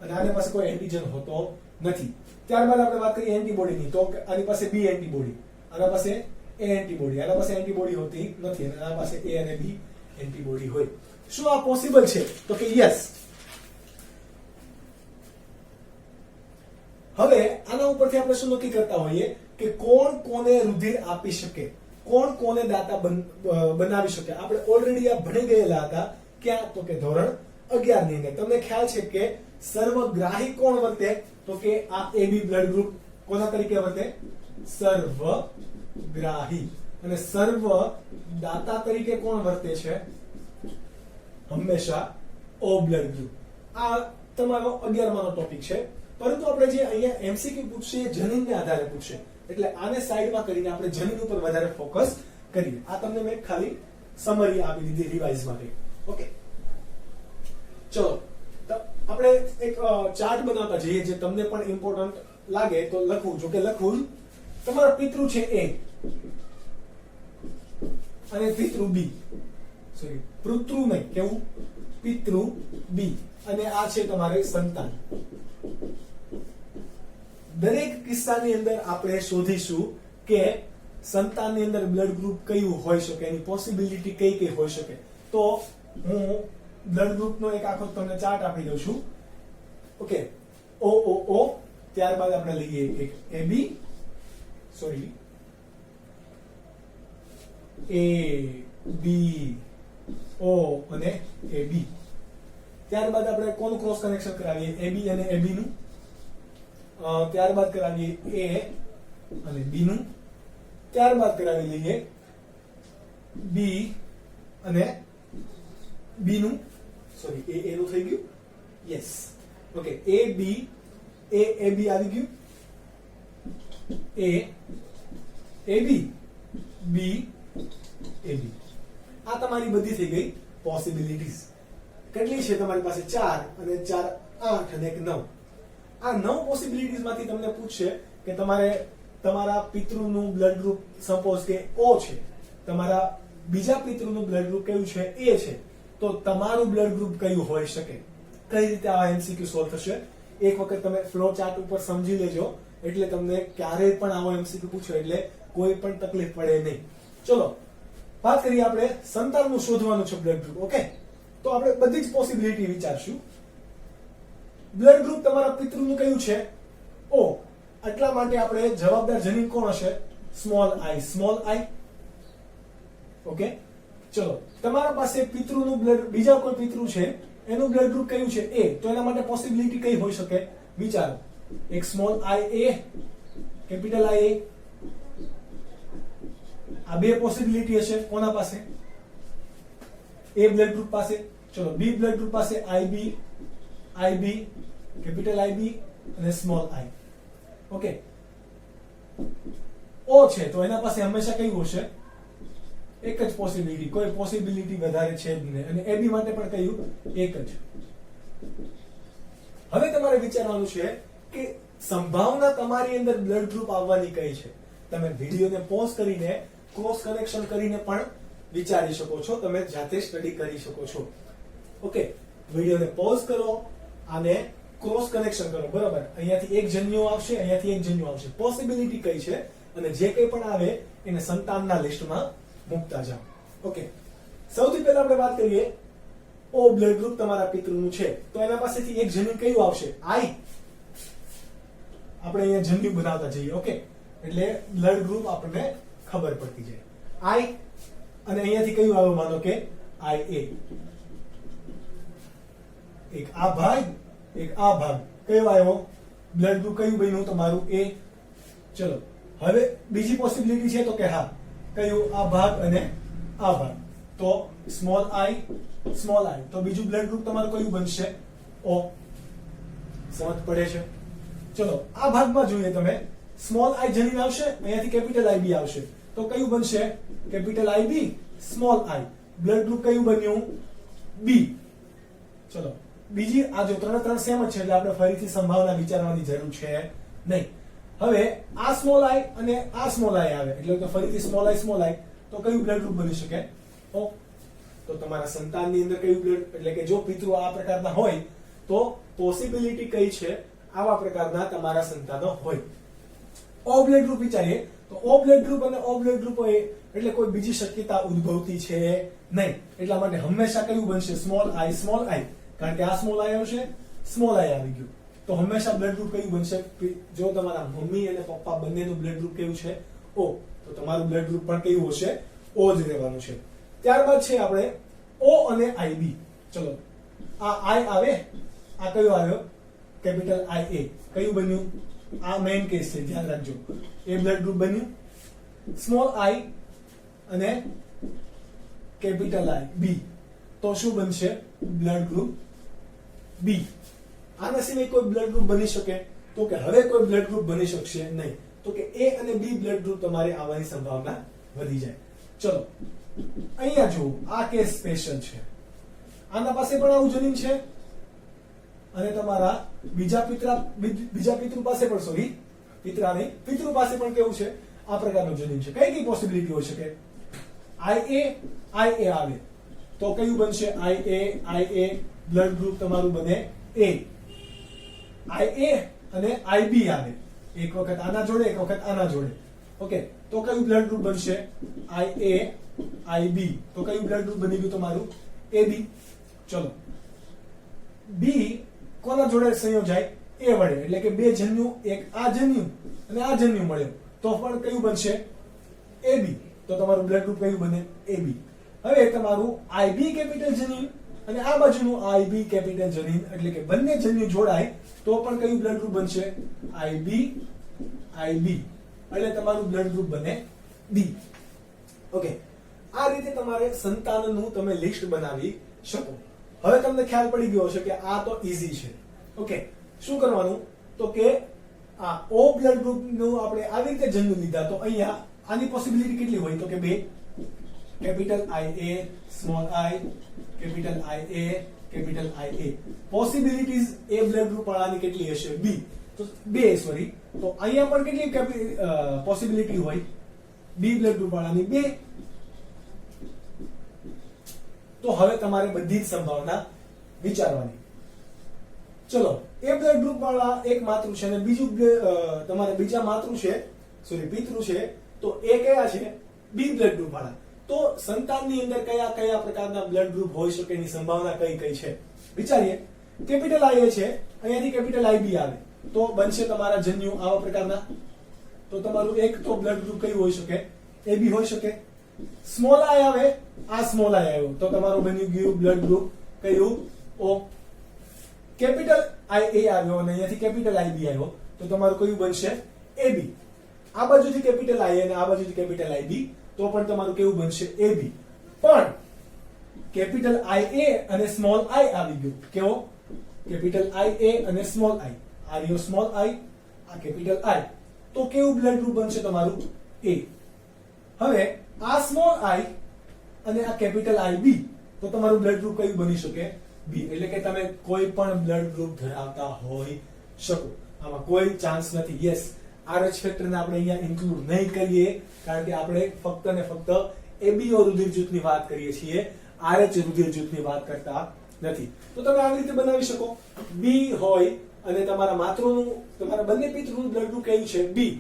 અને આની પાસે કોઈ એન્ટીજન હોતો નથી. ત્યારબાદ આપણે વાત કરીએ એન્ટીબોડીની, તો આની પાસે બી એન્ટીબોડી, આના પાસે એ એન્ટીબોડી, આના પાસે એન્ટીબોડી હોતી નથી અને આના પાસે એ અને બી એન્ટીબોડી હોય. શું આ પોસિબલ છે? તો કે યસ. હવે આના ઉપરથી આપણે શું નક્કી કરતા હોઈએ કે કોણ કોને રુધિર આપી શકે, કોણ કોને દાતા બનાવી શકે? આપણે ઓલરેડી આ ભણી ગયેલા હતા. ક્યાં? તો કે ધોરણ 11 ની અંદર. તમને ખ્યાલ છે કે સર્વગ્રાહી કોણ વર્તે? તો કે આ AB બ્લડ ગ્રુપ કોના તરીકે વર્તે? સર્વગ્રાહી. અને સર્વ દાતા તરીકે કોણ વર્તે છે? હંમેશા O બ્લડ ગ્રુપ. આ તમારો 11માનો ટોપિક છે. પરંતુ આપણે જે અહીંયા MCQ પૂછશે એ જનીનને આધારે પૂછશે, એટલે આને સાઈડમાં કરીને આપણે જનીન ઉપર વધારે ફોકસ કરીએ. આ તમને મેં ખાલી સમરી આપી દીધી રિવાઇઝ માટે. ઓકે, ચલો આપણે એક ચાર્ટ બનાવતા જઈએ જે તમને પણ ઇમ્પોર્ટન્ટ લાગે તો લખવું. જો કે લખવું, તમારા પિતૃ છે A અને પિતૃ B, સોરી પૃતૃ નહીં, કેવું? પિતૃ B અને આ છે તમારે સંતાન. દરેક કિસ્સાની અંદર આપણે શોધીશું કે સંતાનની અંદર બ્લડ ગ્રુપ કયું હોઈ શકે, એની પોસિબિલિટી કઈ કઈ હોઈ શકે. તો હું બ્લડ ગ્રુપનો એક આખો તમને ચાર્ટ આપી દઉં છું. ઓકે, OOO, ત્યારબાદ આપણે લઈએ એક AB, સોરી ABO અને AB. ત્યારબાદ આપણે કોનું ક્રોસ કનેક્શન કરાવીએ? AB અને AB નું. ત્યારબાદ કરાવીએ A અને B નું. ત્યારબાદ કરાવી લઈએ B અને B નું, સોરી A નું થઈ ગયું. યસ, ઓકે, AB AB આવી ગયું, A AB B AB. આ તમારી બધી થઈ ગઈ પોસિબિલિટીઝ. કેટલી છે તમારી પાસે? 4 અને 4 8 અને 1 9. આ 9 પોસિબિલિટીઝ માંથી તમને પૂછશે કે તમારે તમારા પિતૃનું બ્લડ ગ્રુપ સપોઝ કે O છે, તમારા બીજા પિતૃનું બ્લડ ગ્રુપ કયું છે? A છે. તો તમારું બ્લડ ગ્રુપ કયું હોઈ શકે? કઈ રીતે આ MCQ સોલ્વ થશે? એક વખત તમે ફ્લો ચાર્ટ ઉપર સમજી લેજો, એટલે તમને ક્યારેય પણ આવો MCQ પૂછો એટલે કોઈ પણ તકલીફ પડે નહીં. ચલો વાત કરીએ. આપણે સંતાનનું શોધવાનું છે બ્લડ ગ્રુપ. ઓકે, તો આપણે બધી જ પોસિબિલિટી વિચારશું. બ્લડ ગ્રુપ તમારા પિતૃનું કયું છે? O. એટલા માટે આપણે જવાબદાર જનીન કોણ હશે? Small I. Small I. Okay, ચલો તમારા પાસે પિતૃનું બ્લડ, બીજા કોઈ પિતૃ છે એનું બ્લડ ગ્રુપ કયું છે? A. તો એના માટે પોસિબિલિટી કઈ હોઈ શકે? વિચારો. એક small I A, capital I A. આ બે પોસિબિલિટી હશે કોના પાસે? A બ્લડ ગ્રુપ પાસે. ચલો B બ્લડ ગ્રુપ પાસે IB, કેપિટલ IB અને સ્મોલ I. ઓકે, O છે તો એના પાસે હંમેશા કયું હશે? એક જ પોસિબિલિટી, કોઈ પોસિબિલિટી વધારે છે જ નહીં. અને AB માટે પણ કયું? એક જ. હવે તમારે વિચારવાનું છે કે સંભાવના તમારી અંદર બ્લડ ગ્રુપ આવવાની કઈ છે. તમે વિડીયોને પોઝ કરીને ક્રોસ કનેક્શન કરીને પણ વિચારી શકો છો, તમે જાતે સ્ટડી કરી શકો છો. ઓકે, વિડીયોને પોઝ કરો અને ક્રોસ કનેક્શન કરો. બરાબર, અહીંયાથી એક જન્યુ આવશે, અહીંયાથી એક જન્યુ આવશે. પોસિબિલિટી કઈ છે અને જે કંઈ પણ આવે એને સંતાનના લિસ્ટમાં મૂકતા જાઓ. ઓકે, સૌથી પહેલા આપણે વાત કરીએ O બ્લડ ગ્રુપ તમારા પિતૃનું છે તો એના પાસેથી એક જન્યુ કયું આવશે? I. આપણે અહીંયા જન્યુ બનાવતા જઈએ. ઓકે, એટલે બ્લડ ગ્રુપ આપણને ખબર પડતી જાય. I અને અહીંયાથી કયું આવે? માનો કે IA. એક આ ભાગ, એક આ ભાગ. કયો આવ્યો? બ્લડ ગ્રુપ કયું બન્યું તમારું? A. ચલો હવે બીજી પોસિબિલિટી છે તો કે હા, કયું? આ ભાગ અને આ ભાગ. તો સ્મોલ I, સ્મોલ I. તો બીજું બ્લડ ગ્રુપ તમારું કયું બનશે? O. સમજ પડે છે? ચલો આ ભાગમાં જોઈએ તમે. સ્મોલ I જનીન આવશે, અહીંયાથી કેપિટલ IB આવશે. તો કયું બનશે? કેપિટલ IB સ્મોલ આઈ, બ્લડ ગ્રુપ કયું બન્યું? બી. ચલો બીજી આ જો ત્રણ સેમ જ છે એટલે આપણે ફરીથી સંભાવના વિચારવાની જરૂર છે નહીં. હવે આ સ્મોલ આઈ અને આ સ્મોલ આઈ આવે એટલે કે ફરીથી સ્મોલ આઈ તો કયું બ્લડ ગ્રુપ બની શકે? ઓ. તો તમારા સંતાનની અંદર કયું બ્લડ એટલે કે જો પિતૃ આ પ્રકારના હોય તો પોસિબિલિટી કઈ છે આવા પ્રકારના તમારા સંતાનો હોય. ઓ બ્લડ ગ્રુપ વિચારીએ તો ઓ બ્લડ ગ્રુપ અને ઓ બ્લડ ગ્રુપ હોય એટલે કોઈ બીજી શક્યતા ઉદ્ભવતી છે નહીં. એટલા માટે હંમેશા કયું બનશે? સ્મોલ આઈ, કારણ કે આ સ્મોલ આઈ આવશે, સ્મોલ આઈ આવી ગયું તો હંમેશા બ્લડ ગ્રુપ કયું બનશે? જો તમારા મમ્મી અને પપ્પા બંનેનું બ્લડ ગ્રુપ કેવું છે? ઓ, તો તમારું બ્લડ ગ્રુપ પણ કેવું હશે? ઓ જ રહેવાનું છે. ત્યારબાદ છે આપણે ઓ અને આઈ બી. ચલો આ આઈ આવે, આ કયો આવ્યો? Capital I A. કયું બન્યું? આ મેઇન કેસ છે, ધ્યાન રાખજો. એ બ્લડ ગ્રુપ બન્યું. સ્મોલ આઈ અને કેપિટલ આઈ બી તો શું બનશે? Blood group B. આના સિવાય કોઈ બ્લડ ગ્રુપ બની શકે? તો કે હવે કોઈ બ્લડ ગ્રુપ બની શકશે નહીં. તો કે એ અને બી બ્લડ ગ્રુપ તમારે આવવાની સંભાવના વધી જાય. ચલો અહીંયા જુઓ, આ કેસ સ્પેશિયલ છે. આના પાસે પણ આવું જનીન છે અને તમારા બીજા પિતૃ પાસે પણ, સોરી પિતરા નહીં, પિતૃ પાસે પણ કેવું છે? આ પ્રકારનું જનીન છે. કઈ પોસિબિલિટી હોઈ શકે? આઈ એ આવે તો કયું બનશે? આઈ એ બ્લડ ગ્રુપ તમારું બને એ. આઈ એ અને આઈ બી આવે, એક વખત આના જોડે એક વખત આના જોડે. ઓકે, તો કયું બ્લડ ગ્રુપ બનશે? આઈ એ આઈ બી. તો કયું બ્લડ ગ્રુપ બની ગયું તમારું? એ બી. ચલો બી કોના જોડે સંયોજાય? એ વડે, એટલે કે બે જન્યુ, એક આ જન્યુ અને આ જન્યુ મળ્યો તો પણ કયું બનશે? એ બી. તો તમારું બ્લડ ગ્રુપ કયું બને? એ બી. હવે તમારું આઈ બી કેપિટલ જનીન અને આ બાજુનું આઈ બી કેપિટલ જનીન એટલે કે બંને જન્યુ જોડાય તો પણ કયું બ્લડ ગ્રુપ બનશે? આઈ બી. એટલે તમારું બ્લડ ગ્રુપ બને બી. ઓકે, આ રીતે તમારે સંતાનનું તમે લિસ્ટ બનાવી શકો. હવે તમને ખ્યાલ પડી ગયો હશે કે આ તો ઈઝી છે. ઓકે, શું કરવાનું? તો કે આ ઓ બ્લડ ગ્રુપ નું આપણે આવી રીતે જન્યુ લીધા તો અહીંયા આની પોસિબિલિટી કેટલી હોય? તો કે બે. Capital I A, small I, capital I A, capital I A. Possibilities A blood group વાળાની કેટલી હશે? બી. તો બે, સોરી. તો અહીંયા પણ કેટલી પોસિબિલિટી હોય? બી બ્લડ ગ્રુપ વાળાની બે. તો હવે તમારે બધી જ સંભાવના વિચારવાની. ચલો, એ બ્લડ ગ્રુપ વાળા એક માતૃ છે અને બીજું તમારે બીજા માતૃ છે, સોરી પિતૃ છે, તો એ કયા છે? બી બ્લડ ગ્રુપ વાળા. તો સંતાનની અંદર કયા કયા પ્રકારના બ્લડ ગ્રુપ હોઈ શકે એની સંભાવના કઈ કઈ છે વિચારીએ. કેપિટલ આઈ એ છે, અહીંયાથી કેપિટલ આઈ બી આવે તો બનશે તમારા જન્યુ આવા પ્રકારના. તો તમારું એક તો બ્લડ ગ્રુપ કયું હોઈ શકે? એ બી હોઈ શકે. સ્મોલ આઈ આવે, આ સ્મોલ આઈ આવ્યો તો તમારું બની ગયું બ્લડ ગ્રુપ કયું? ઓ. કેપિટલ આઈ એ આવ્યો અને અહીંયાથી કેપિટલ આઈ બી આવ્યો તો તમારું કયું બનશે? એ બી. આ બાજુથી કેપિટલ આઈ અને આ બાજુથી કેપિટલ આઈ બી તો પણ તમારું કેવું બનશે? એ બી. પણ કેપિટલ આઈ એ અને સ્મોલ આઈ આવી ગયું. કેવો? કેપિટલ આઈ એ અને સ્મોલ આઈ. આ રહ્યો સ્મોલ આઈ, આ કેપિટલ આઈ. તો કેવું બ્લડ ગ્રુપ બનશે તમારું? એ. હવે આ સ્મોલ આઈ અને આ કેપિટલ આઈ બી તો તમારું બ્લડ ગ્રુપ કયું બની શકે? બી. એટલે કે તમે કોઈ પણ બ્લડ ગ્રુપ ધરાવતા હોઈ શકો, આમાં કોઈ ચાન્સ નથી. યસ, RH ફેક્ટરને આપણે અહીંયા ઇન્ક્લુડ નહીં કરીએ કારણ કે આપણે ફક્ત ને ફક્ત ABO રુધિર જૂથની વાત કરીએ છીએ, RH રુધિર જૂથની વાત કરતા નથી. તો તમે આવી રીતે બનાવી શકો. બી હોય અને તમારા માતૃનું, તમારા બંને પિતૃનું બ્લડ ગ્રુપ કયું છે? બી.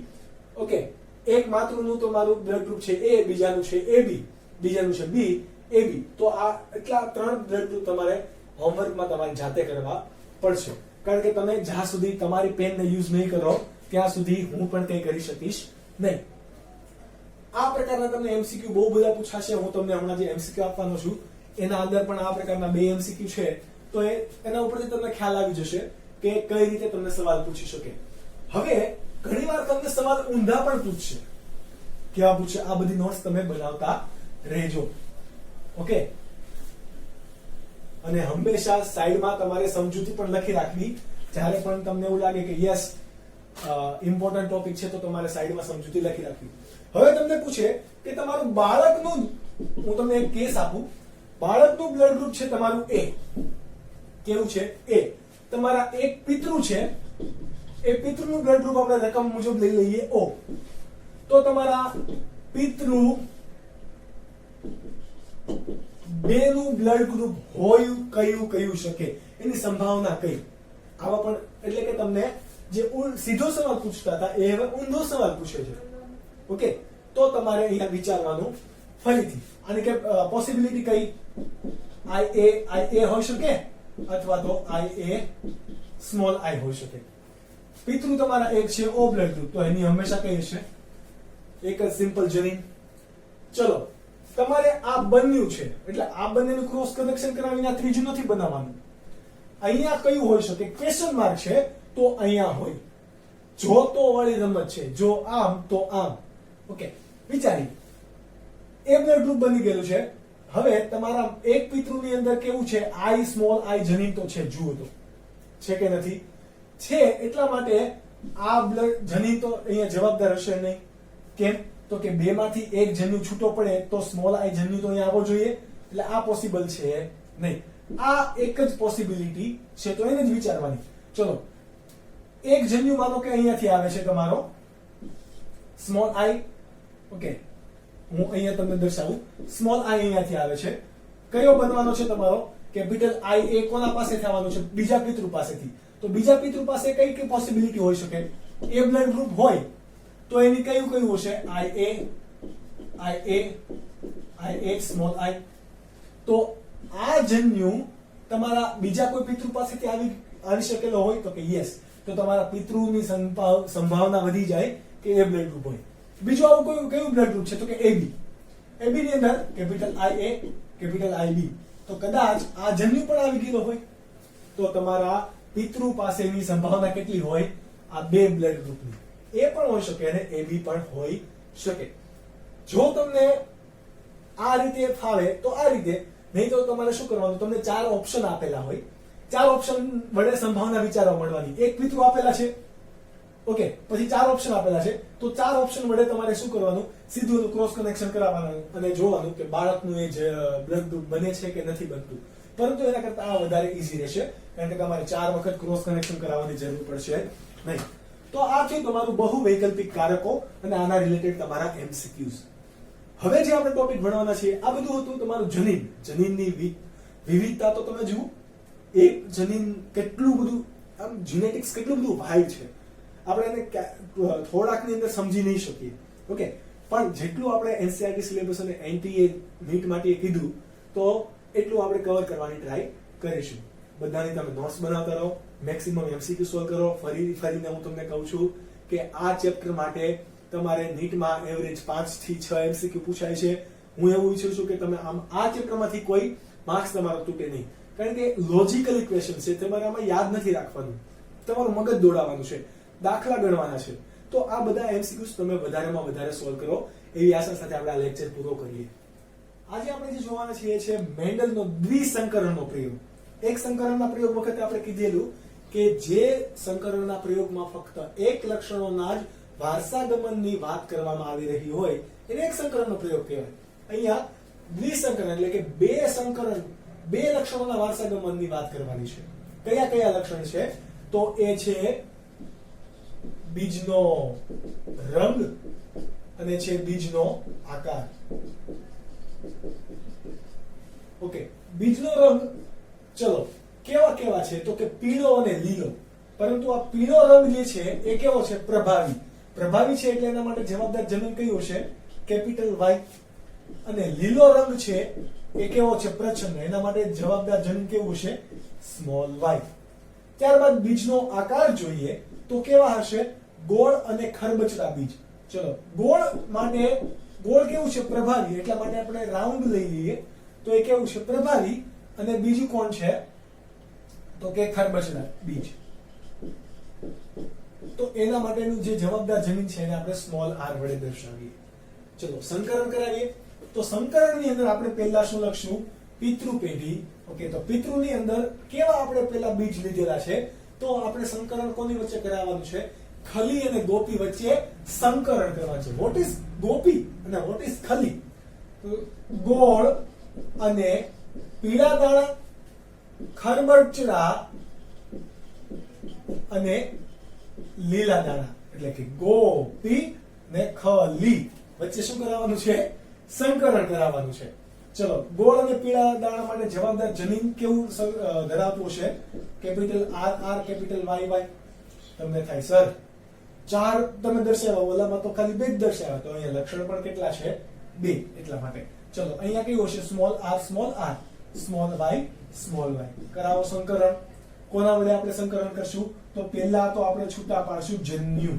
ઓકે, એક માતૃનું તમારું બ્લડ ગ્રુપ છે એ, બીજાનું છે AB, બીજાનું છે બી, AB. તો આ એટલા ત્રણ બ્લડ ગ્રુપ તમારે હોમવર્કમાં તમારે જાતે કરવા પડશે કારણ કે તમે જ્યાં સુધી તમારી પેનને યુઝ નહીં કરો ત્યાં સુધી હું પણ કંઈ કરી શકીશ નહીં. આ પ્રકારના તમને MCQ બહુ બધા પૂછાશે. હું તમને હમણાં જે MCQ આપવાનો છું એના અંદર પણ આ પ્રકારના બે MCQ છે તો એના ઉપરથી તમને ખ્યાલ આવી જશે કે કઈ રીતે તમને સવાલ પૂછી શકે. હવે ઘણીવાર તમને સવાલ ઊંધા પણ પૂછશે. કેવા પૂછશે? આ બધી નોટ્સ તમે બનાવતા રહેજો. ઓકે, અને હંમેશા સાઈડમાં તમારે સમજૂતી પણ લખી રાખવી. જ્યારે પણ તમને એવું લાગે કે યસ ઇમ્પોર્ટન્ટ ટોપિક છે તો તમારે સાઈડમાં સમજૂતી લખી રાખવી. હવે તમને પૂછે કે તમારું બાળકનું હું તમને એક કેસ આપું. બાળકનું બ્લડ ગ્રુપ છે તમારું એ. કેવું છે? એ. તમારા એક પિતૃ છે, એ પિતૃનું બ્લડ ગ્રુપ આપણે રકમ મુજબ લઈ લઈએ O. તો તમારા પિતૃ બેનું બ્લડ ગ્રુપ હોય કયું શકે, એની સંભાવના કઈ? આવા પણ એટલે કે તમને જે સીધો સવાલ પૂછતા હતા એ હવે ઊંધો સવાલ પૂછે છે. ઓકે, તો તમારે અહીંયા વિચારવાનું ફરીથી. આની કે પોસિબિલિટી કઈ? IA હોઈ શકે અથવા તો IA સ્મોલ I હોઈ શકે. પિતૃ તમારા એક છે O બ્લડ ગ્રુપ, તો એની હંમેશા કઈ હશે? એક જ સિમ્પલ જનીન. ચલો, તમારે આ બન્યું છે એટલે આ બંનેનું ક્રોસ કનેક્શન કરાવીને આ ત્રીજું નથી બનાવવાનું. અહીંયા કયું હોઈ શકે? ક્વેશ્ચન માર્ક છે તો અહીંયા હોય. જો તો વાળી રમત છે, જો આમ તો આમ. ઓકે, વિચારી એ બ્લડ ગ્રુપ બની ગયેલું છે. હવે તમારા એક પિતૃની અંદર કેવું છે? I સ્મોલ I જનીન તો છે, જુઓ તો છે કે નથી? છે. એટલા માટે આ બ્લડ જનીન તો અહીંયા જવાબદાર હશે નહીં. કેમ? તો કે બે માંથી એક જન્યુ છૂટો પડે તો સ્મોલ I જન્યુ તો અહીંયા આવવો જોઈએ, એટલે આ પોસિબલ છે નહીં. આ એક જ પોસિબિલિટી છે, તો એને જ વિચારવાની. ચલો, એક જન્યુ માનો કે અહીંયાથી આવે છે તમારો સ્મોલ I. ઓકે, હું અહીંયા તમને દર્શાવું. સ્મોલ I અહીંયાથી આવે છે. કયો બનવાનો છે તમારો? Capital I. એ કોના પાસેથી આવવાનું છે? બીજા પિતૃ પાસેથી. તો બીજા પિતૃ પાસે કઈ પોસિબિલિટી હોઈ શકે? એ બ્લડ ગ્રુપ હોય તો એની કયું હશે? IA small I. તો આ જન્યુ તમારા બીજા કોઈ પિતૃ પાસેથી આવી શકેલો હોય તો કે યસ, તો તમારા પિતૃની સંભાવના વધી જાય કે એ બ્લડ ગ્રુપ હોય. બીજું આવું કયું બ્લડ ગ્રુપ છે? તો કે AB. AB ની અંદર કેપિટલ IA કેપિટલ IB. તો કદાચ આ જન્યુ પણ આવી ગયેલો હોય તો તમારા પિતૃ પાસેની સંભાવના કેટલી હોય? આ બે બ્લડ ગ્રુપની. એ પણ હોઈ શકે અને AB પણ હોઈ શકે. જો તમને આ રીતે ફાવે તો આ રીતે, નહીં તો તમારે શું કરવાનું? તમને 4 ઓપ્શન આપેલા હોય, 4 ઓપ્શન વડે સંભાવના વિચારવા મળવાની. એક પિતૃ આપેલા છે, ઓકે, પછી 4 ઓપ્શન આપેલા છે, તો 4 ઓપ્શન વડે તમારે શું કરવાનું? સીધું ક્રોસ કનેક્શન કરાવવાનું અને જોવાનું કે બાળકનું એ જે બ્લડ ગ્રુપ બને છે કે નથી બનતું. પરંતુ એના કરતા આ વધારે ઈઝી રહેશે, કારણ કે તમારે 4 વખત ક્રોસ કનેક્શન કરાવવાની જરૂર પડશે નહીં. તો આ છે તમારું બહુ વૈકલ્પિક કારકો અને આના રિલેટેડ તમારા MCQs. હવે જે આપણે ટોપિક ભણવાના છીએ, આ બધું હતું તમારું જનીન. જનીનની વિવિધતા તો તમે જુઓ, એક જનીન કેટલું બધું આમ જીનેટિક્સ કેટલું બધું વાઇડ છે. આપણે એને થોડાકની અંદર સમજી નહીં શકીએ. ઓકે, પણ જેટલું આપણે NCERT સિલેબસ અને NTA નીટ માટે કીધું તો એટલું આપણે કવર કરવાની ટ્રાય કરીશું. બધાની તમે નોટ્સ બનાવતા રહો, મેક્સિમમ MCQ સોલ્વ કરો. ફરીને હું તમને કહું છું કે આ ચેપ્ટર માટે તમારે નીટમાં એવરેજ 5 થી 6 MCQ પૂછાય છે. હું એવું ઈચ્છું છું કે તમે આ ચેપ્ટરમાંથી કોઈ માર્ક્સ તમારો તૂટે નહીં, કારણ કે લોજિકલ ઇક્વેશન છે, તમારે આમાં યાદ નથી રાખવાનું, તમારું મગજ દોડાવવાનું છે, દાખલા ગણવાના છે. તો આ બધા MCQs તમે વધારેમાં વધારે સોલ્વ કરો, એવી આશા સાથે આપણે આ લેક્ચર પૂરો કરીએ. આજે આપણે જે જોવાના છીએ છે મેન્ડલનો દ્વિસંકરણનો પ્રયોગ. એક સંકરણના પ્રયોગ વખતે આપણે કીધેલું કે જે સંકરણના પ્રયોગમાં ફક્ત એક લક્ષણોના જ વારસાગમનની વાત કરવામાં આવી રહી હોય એને એક સંકરણનો પ્રયોગ કહેવાય. અહીંયા દ્વિસંકરણ એટલે કે બે લક્ષણોના વારસાગમનની વાત કરવાની છે. કયા કયા લક્ષણ છે? તો એ છે બીજનો રંગ અને છે બીજનો આકાર. ઓકે, બીજનો રંગ ચલો કેવા કેવા છે? તો કે પીળો અને લીલો. પરંતુ આ પીળો રંગ જે છે એ કેવો છે? પ્રભાવી. પ્રભાવી છે એટલે એના માટે જવાબદાર જનીન કયું હશે? Capital Y. અને લીલો રંગ છે એ કેવો છે? પ્રચ્છન્ન. એના માટે જવાબદાર જનીન કેવું હશે? Small y. ત્યારબાદ બીજનો આકાર જોઈએ તો કેવા હશે? ગોળ અને ખરબચડા બીજ. ચલો, ગોળ માટે ગોળ કેવું છે? પ્રભાવી. એટલા માટે આપણે રાઉન્ડ લઈ લઈએ તો એ કેવું છે? પ્રભાવી. અને બીજું કોણ છે? તો કે ખરબચડા બીજ. તો એના માટેનું જે જવાબદાર જમીન છે એને આપણે સ્મોલ r વડે દર્શાવીએ. ચલો સંકરણ કરાવીએ. તો સંકરણની અંદર આપણે પહેલા શું લખશું? પિતૃ પેઢી. ઓકે, તો પિતૃની અંદર કેવા આપણે પહેલા બીજ લીધેલા છે? તો આપણે સંકરણ કોની વચ્ચે કરાવવાનું છે? ખલી અને ગોપી વચ્ચે સંકરણ કરવાનું છે. વોટ ઇઝ ગોપી અને વોટ ઇઝ ખલી? ગોળ અને પીળા દાણા, ખરબચડા અને લીલા દાણા, એટલે કે ગોપી ને ખલી વચ્ચે શું કરાવવાનું છે? સંકરણ કરાવવાનું છે. ચલો, ગોળ અને પીળા દાણા માટે જવાબદાર જનીન કેવું ધરાવતું હશે? Capital R R, capital Y Y. તમને થાય સર 4 તમે દર્શાવ્યા, ઓલામાં તો ખાલી 2 જ દર્શાવ્યા, તો અહીંયા લક્ષણ પણ કેટલા છે? 2. એટલા માટે ચલો અહીંયા કયું હશે? Small R, small Y, small Y. કરાવો સંકરણ. કોના વડે આપણે સંકરણ કરશું? તો પહેલા તો આપણે છૂટા પાડશું જન્યુ.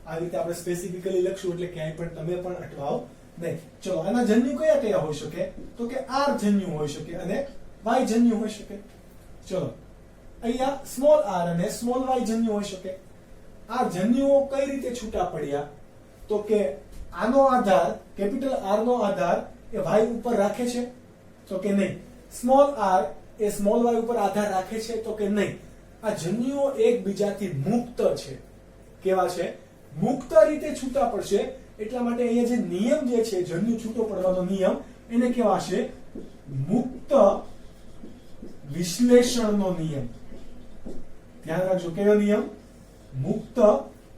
આ રીતે આપણે સ્પેસિફિકલી લખશું એટલે ક્યાંય પણ તમે પણ અટવાવ નહીં. ચલો, આના જન્યુ કયા કયા હોઈ શકે? તો કે આર જન્યુ હોઈ શકે અને વાય જન્યુ હોઈ શકે. ચલો, અહીંયા સ્મોલ આર અને સ્મોલ વાય જન્યુ હોઈ શકે. આ જન્યુઓ કઈ રીતે છૂટા પડ્યા? તો કે આનો આધાર, કેપિટલ આર નો આધાર એ વાય ઉપર રાખે છે? તો કે નહીં. સ્મોલ આર એ સ્મોલ વાય ઉપર આધાર રાખે છે? તો કે નહીં. આ જન્યુઓ એકબીજાથી મુક્ત છે. કેવા છે? મુક્ત રીતે છૂટા પડશે. એટલા માટે અહીંયા જે નિયમ જે છે, જન્યુ છૂટો પડવાનો નિયમ, એને કેવા છે? મુક્ત વિશ્લેષણનો નિયમ. ધ્યાન રાખજો, કયો નિયમ? મુક્ત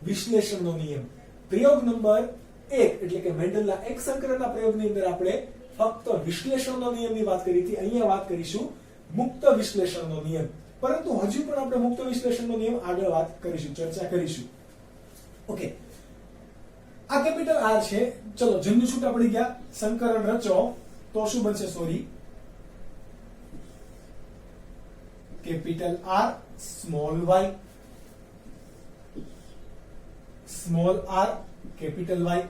વિશ્લેષણનો નિયમ. પ્રયોગ નંબર 1 એટલે કે મેન્ડલના એક સંકરણના પ્રયોગની અંદર આપણે ફક્ત વિશ્લેષણનો નિયમની વાત કરી હતી. અહીંયા વાત કરીશું મુક્ત વિશ્લેષણનો નિયમ. પરંતુ હજુ પણ આપણે મુક્ત વિશ્લેષણનો નિયમ આગળ વાત કરીશું, ચર્ચા કરીશું. ઓકે, આ કેપિટલ આર છે. ચલો, જન્યુ છૂટા પડી ગયા, સંકરણ રચો તો શું બનશે? Sorry, capital R small Y, small R capital Y.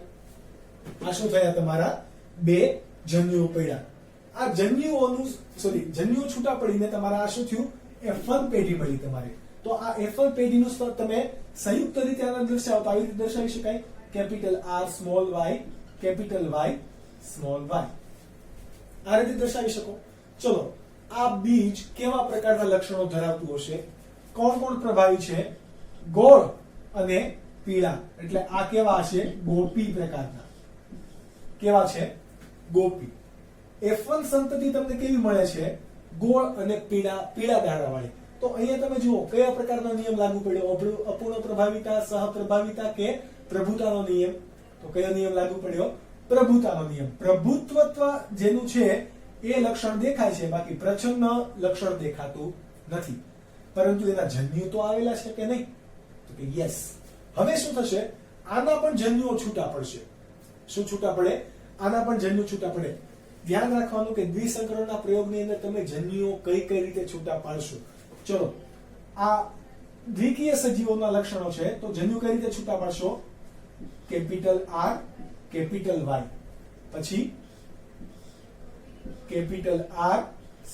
આ શું થયા? તમારા 2 જન્યુઓ પડ્યા. આ જન્યુઓનું જન્યુઓ છૂટા પડીને તમારા આ શું થયું? F1 પેઢી મળી તમારે. તો આ F1 પેઢીનું સ્તર તમે સંયુક્ત રીતે આને દર્શાવો તો આવી રીતે દર્શાવી શકાય: capital R small Y, capital Y small Y. આ રીતે દર્શાવી શકો. ચલો, આ બીજ કેવા પ્રકારના લક્ષણો ધરાવતું હશે? કોણ કોણ પ્રભાવી છે? ગોળ અને પીળા. એટલે આ કેવા હશે? ગોપી પ્રકારના. કેવા છે? ગોપી. F1 સંતતિ તમને કેવી મળે છે? ગોળ અને પીળા દાણા વાળી. તો અહીંયા તમે જુઓ કયા પ્રકારનો નિયમ લાગુ પડ્યો? અપૂર્ણ પ્રભાવિતા, સહપ્રભાવિતા કે પ્રભુતાનો નિયમ? તો કયો નિયમ લાગુ પડ્યો? પ્રભુતાનો નિયમ. પ્રભુત્વ જેનું છે એ લક્ષણ દેખાય છે, બાકી પ્રચ્છન્ન લક્ષણ દેખાતું નથી. પરંતુ એના જન્યુ તો આવેલા છે કે નહીં? તો કે યસ. હવે શું થશે? આના પણ જન્યુઓ છૂટા પડશે. શું છૂટા પડે? આના પણ જન્યુ છૂટા પડે. ધ્યાન રાખવાનું કે દ્વિસંકરણના પ્રયોગની અંદર તમે જન્યુઓ કઈ કઈ રીતે છૂટા પાડશો. ચલો, આ દ્વિકીય સજીવોના લક્ષણો છે, તો જન્યુ કઈ રીતે છૂટા પાડશો? કેપિટલ આર, કેપિટલ વાય, પછી કેપિટલ આર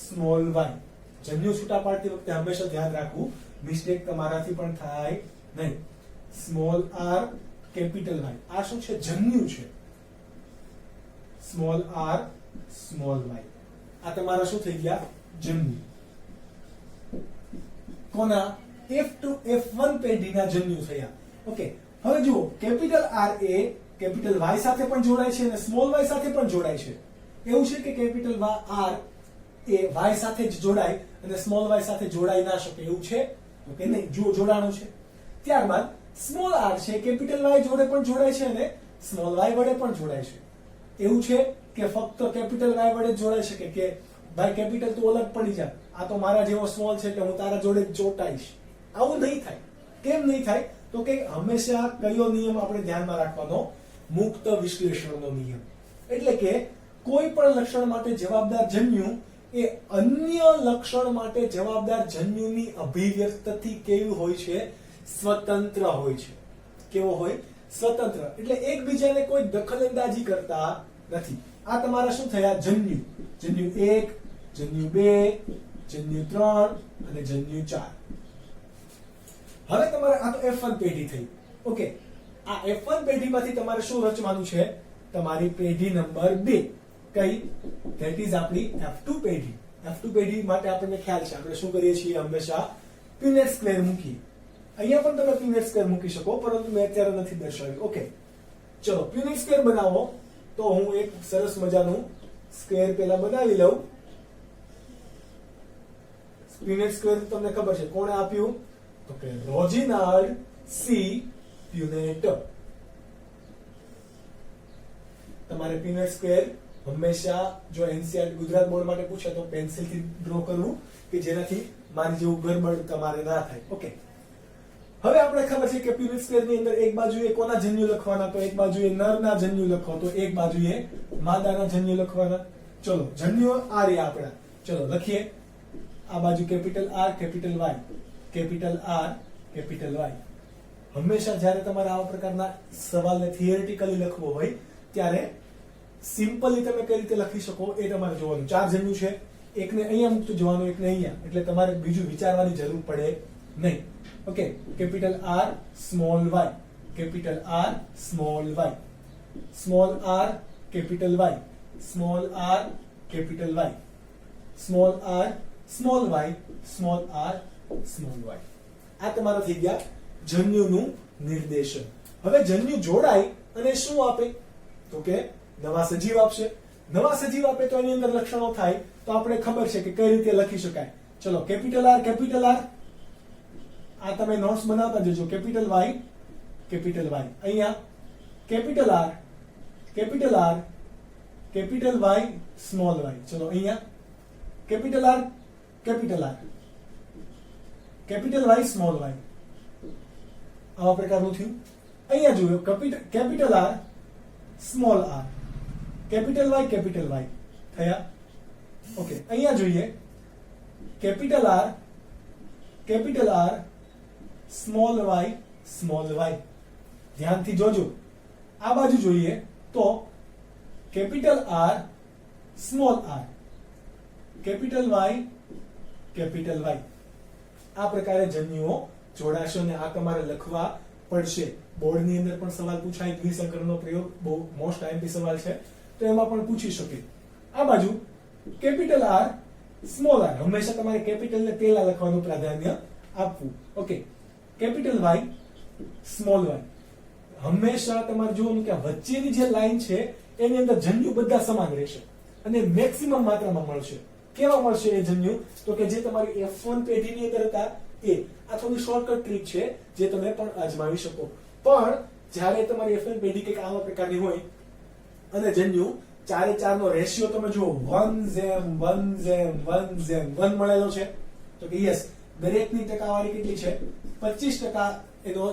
સ્મોલ વાય. જન્યુ છૂટા પાડતી વખતે હંમેશા ધ્યાન રાખવું, મિસ્ટેક તમારાથી પણ થાય નહીં. Small R capital Y. આ શું છે? જન્યુ છે. Small R small Y. આ તમારા શું થઈ ગયા? જન્યુ. કોના? F2 F1 પેઢીના જન્યુ થયા. ઓકે, હવે જુઓ, કેપિટલ આર એ કેપિટલ વાય સાથે પણ જોડાય છે અને સ્મોલ વાય સાથે પણ જોડાય છે. એવું છે કે કેપિટલ આર એ વાય સાથે જ જોડાય અને સ્મોલ વાય સાથે જોડાઈ ના શકે? એવું છે? તો કે નહીં. જુઓ, જોડાણું છે. ત્યારબાદ સ્મોલ આર છે કેપિટલ વાય જોડે પણ જોડાય છે અને સ્મોલ વાય વડે પણ જોડાય છે. એવું છે કે ફક્ત કેપિટલ વાય વડે જોડાઈ શકે કે ભાઈ કેપિટલ તો અલગ પડી જાય, આ તો મારા જેવો સ્મોલ છે એટલે હું તારા જોડે જ જોડાઈશ? આવું નહીં થાય. કેમ નહીં થાય? તો કે હંમેશા કયો નિયમ આપણે ધ્યાનમાં રાખવાનો? મુક્ત વિશ્લેષણનો નિયમ. એટલે કે કોઈ પણ લક્ષણ માટે જવાબદાર જન્યુ એ અન્ય લક્ષણ માટે જવાબદાર જન્યુની અભિવ્યક્તિથી કેવી હોય છે? સ્વતંત્ર હોય છે. કેવો હોય? સ્વતંત્ર. એટલે એકબીજાને કોઈ દખલઅંદાજી કરતા નથી. આ તમારા શું થયા? જન્યુ. જન્યુ 1, જન્યુ 2, જન્યુ 3 અને જન્યુ 4. હવે તમારે આ તો F1 પેઢી થઈ. ઓકે, આ F1 પેઢીમાંથી તમારે શું રચવાનું છે? તમારી પેઢી નંબર 2. કઈ? ધેટ ઇઝ આપણી F2 પેઢી. F2 પેઢી માટે આપણને ખ્યાલ છે, આપણે શું કરીએ છીએ? હંમેશા પ્યુનેટ સ્ક્વેર મૂકીએ. અહીંયા પણ તમે પ્યુનેટ સ્ક્વેર મૂકી શકો, પરંતુ મેં અત્યારે નથી દર્શાવ્યું. ઓકે, ચલો પ્યુનેટ સ્ક્વેર બનાવો. તો હું એક સરસ મજાનું સ્ક્વેર પેલા બનાવી લઉં. પ્યુનેટ સ્ક્વેર તમને ખબર છે કોણે આપ્યું? તો કે રોજિનાલ્ડ સી પ્યુનેટ. તમારે પ્યુનેટ સ્ક્વેર હંમેશા જો એનસીઆરટી ગુજરાત બોર્ડ માટે પૂછે તો પેન્સિલથી ડ્રો કરવું કે જેનાથી મારી જેવું ગરબડ તમારે ના થાય. ઓકે, હવે આપણે ખબર છે કે પ્યુનેટ સ્ક્વેર ની અંદર એક બાજુએ કોના જન્યુ લખવાના, તો એક બાજુએ નરના જન્યુ લખો, તો એક બાજુએ માદાના જન્યુ લખવાના. ચલો જન્યુ આ રહ્યા આપણા, ચલો લખીએ. આ બાજુ capital R capital Y, capital R capital Y. હંમેશા જ્યારે તમારે આવા પ્રકારના સવાલને થિયરેટિકલી લખવો હોય ત્યારે સિમ્પલી તમે કઈ રીતે લખી શકો એ તમારે જોવાનું. 4 જન્યુ છે, એકને અહીંયા મૂકતું જવાનું, એકને અહીંયા, એટલે તમારે બીજું વિચારવાની જરૂર પડે નહીં. Okay, capital R small Y, capital R small Y, small R capital Y, small R capital Y, small R small Y, small R small Y. આ તમારા થઈ ગયા જન્યુનું નિર્દેશન. હવે જન્યુ જોડાય અને શું આપે? તો કે નવા સજીવ આપશે. નવા સજીવ આપે તો એની અંદર લક્ષણો થાય, તો આપણે ખબર છે કે કઈ રીતે લખી શકાય. ચલો કેપિટલ આર કેપિટલ આર, આ તમે નોટ્સ બનાવતા જજો. કેપિટલ વાય કેપિટલ વાય, અહીંયા capital R capital R capital Y small Y. ચલો અહીંયા capital R capital R capital Y small Y. આવા પ્રકારનું થયું. અહીંયા જોયો capital R small R, capital Y થયા. ઓકે, અહીંયા જોઈએ કેપિટલ આર સ્મોલ વાય. ધ્યાનથી જોજો. આ બાજુ જોઈએ તો capital R small R, capital Y. આ પ્રકારે જન્યુઓ જોડાશે અને આ તમારે લખવા પડશે. બોર્ડની અંદર પણ સવાલ પૂછાય, દ્વિસંકરણનો પ્રયોગ બહુ મોસ્ટ આઈએમપી સવાલ છે, તો એમાં પણ પૂછી શકે. આ બાજુ કેપિટલ આર સ્મોલ આર, હંમેશા તમારે કેપિટલ ને પહેલા લખવાનું પ્રાધાન્ય આપવું. Okay, capital Y small Y. હંમેશા તમારે જોવાનું કે વચ્ચેની જે લાઈન છે એની અંદર જન્યુ બધા સમાન રહેશે અને મેક્સિમમ માત્રામાં મળશે. કેવા મળશે એ જન્યુ? તો કે જે તમારી F1 પેઢીની અંદર હતા એ. આ થોડી શોર્ટકટ ટ્રીક છે જે તમે પણ અજમાવી શકો. પણ જ્યારે તમારી F1 પેઢી કંઈક આવા પ્રકારની હોય અને જન્યુ 4:4 નો રેશિયો તમે જુઓ 1:1:1:1 મળેલો છે, તો કે યસ, દરેકની ટકાવારી કેટલી છે? 25% એનો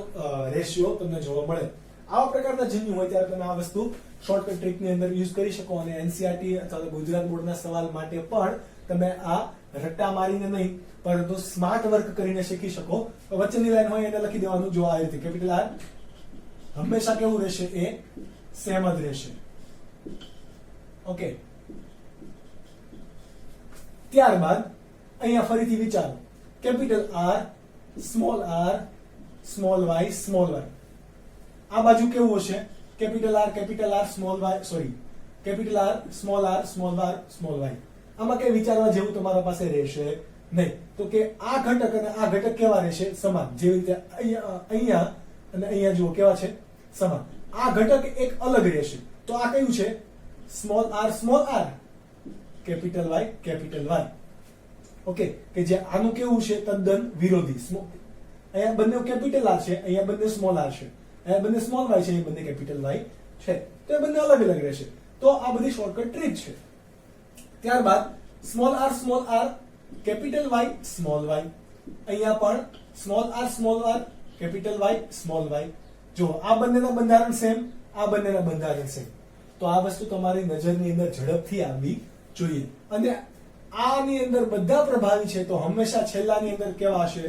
રેશિયો તમને જોવા મળે. આવા પ્રકારના જન્યુ હોય ત્યારે તમે આ વસ્તુ શોર્ટકટ ટ્રીકની અંદર યુઝ કરી શકો અને એનસીઆરટી અથવા ગુજરાત બોર્ડના સવાલ માટે પણ તમે આ રટ્ટા મારીને નહીં પરંતુ સ્માર્ટ વર્ક કરીને શીખી શકો. તો વચ્ચેની લાઈન હોય એને લખી દેવાનું. જો આ રીતે કેપિટલ આર હંમેશા કેવું રહેશે? એ સેમ જ રહેશે. ઓકે, ત્યારબાદ અહીંયા ફરીથી વિચારો. Capital R small Y small Y. આ બાજુ કેવું હશે? Capital R small Y, sorry, capital R small Y. આમાં કઈ વિચારવા જેવું તમારા પાસે રહેશે નહીં. તો કે આ ઘટક અને આ ઘટક કેવા રહેશે? સમાન. જેવી રીતે અહીંયા અને અહીંયા જુઓ કેવા છે? સમાન. આ ઘટક એક અલગ રહેશે. તો આ કયું છે? Small R capital Y. Okay, કે જે આનું કેવું છે? તદ્દન વિરોધી. અહીંયા બંને કેપિટલ આર છે, અહીંયા બંને સ્મોલ આર છે, અહીંયા બંને સ્મોલ વાય છે, અહીંયા બંને કેપિટલ વાય છે, તો એ બંને અલગ અલગ રહેશે. તો આ બધી શોર્ટકટ ટ્રીક છે. ત્યારબાદ small R capital Y small Y. અહીંયા પણ small R capital Y small Y. જો આ બંનેના બંધારણ સેમ, આ બંનેના બંધારણ સેમ. તો આ વસ્તુ તમારી નજરની અંદર ઝડપથી આવવી જોઈએ. અને આની અંદર બધા પ્રભાવી છે તો હંમેશા છેલ્લાની અંદર કેવા હશે?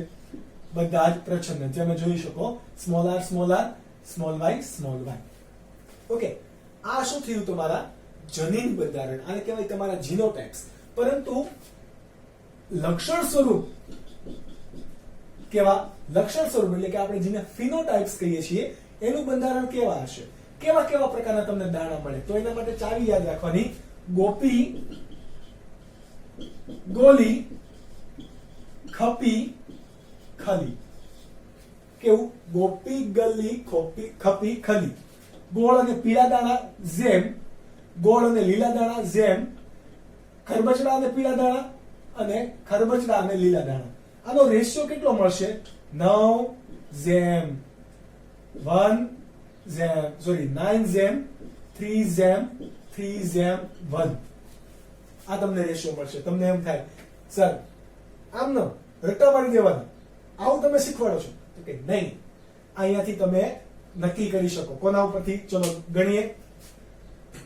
બધા જ પ્રચ્છન્ન. તમે જોઈ શકો small R small Y. Okay, આ શું થયું? તમારા જનીન બંધારણ. આને કહેવાય તમારા જીનોટાઇપ્સ. પરંતુ લક્ષણ સ્વરૂપ કેવા? લક્ષણ સ્વરૂપ એટલે કે આપણે જેને ફિનોટાઇપ્સ કહીએ છીએ એનું બંધારણ કેવા હશે? કેવા પ્રકારના તમને દાણા મળે? તો એના માટે ચાવી યાદ રાખવાની. ગોપી, ગોલી, ખપી, ખલી. કેવું? ગોપી, ગલી, ખપી, ખલી. ગોળ અને પીળા દાણા જેમ ગોળ અને લીલા દાણા જેમ ખરબચડા અને પીળા દાણા અને ખરબચડા અને લીલા દાણા. આનો રેશિયો કેટલો મળશે? 9:3:3:1. આ તમને રેશિયો મળશે. તમને એમ થાય સર આમ ન રટ્ટા મારી દેવાના, આવું તમે શીખવાડો છો? તો કે નહીં, અહીંયાથી તમે નક્કી કરી શકો. કોના ઉપરથી? ચલો ગણીએ.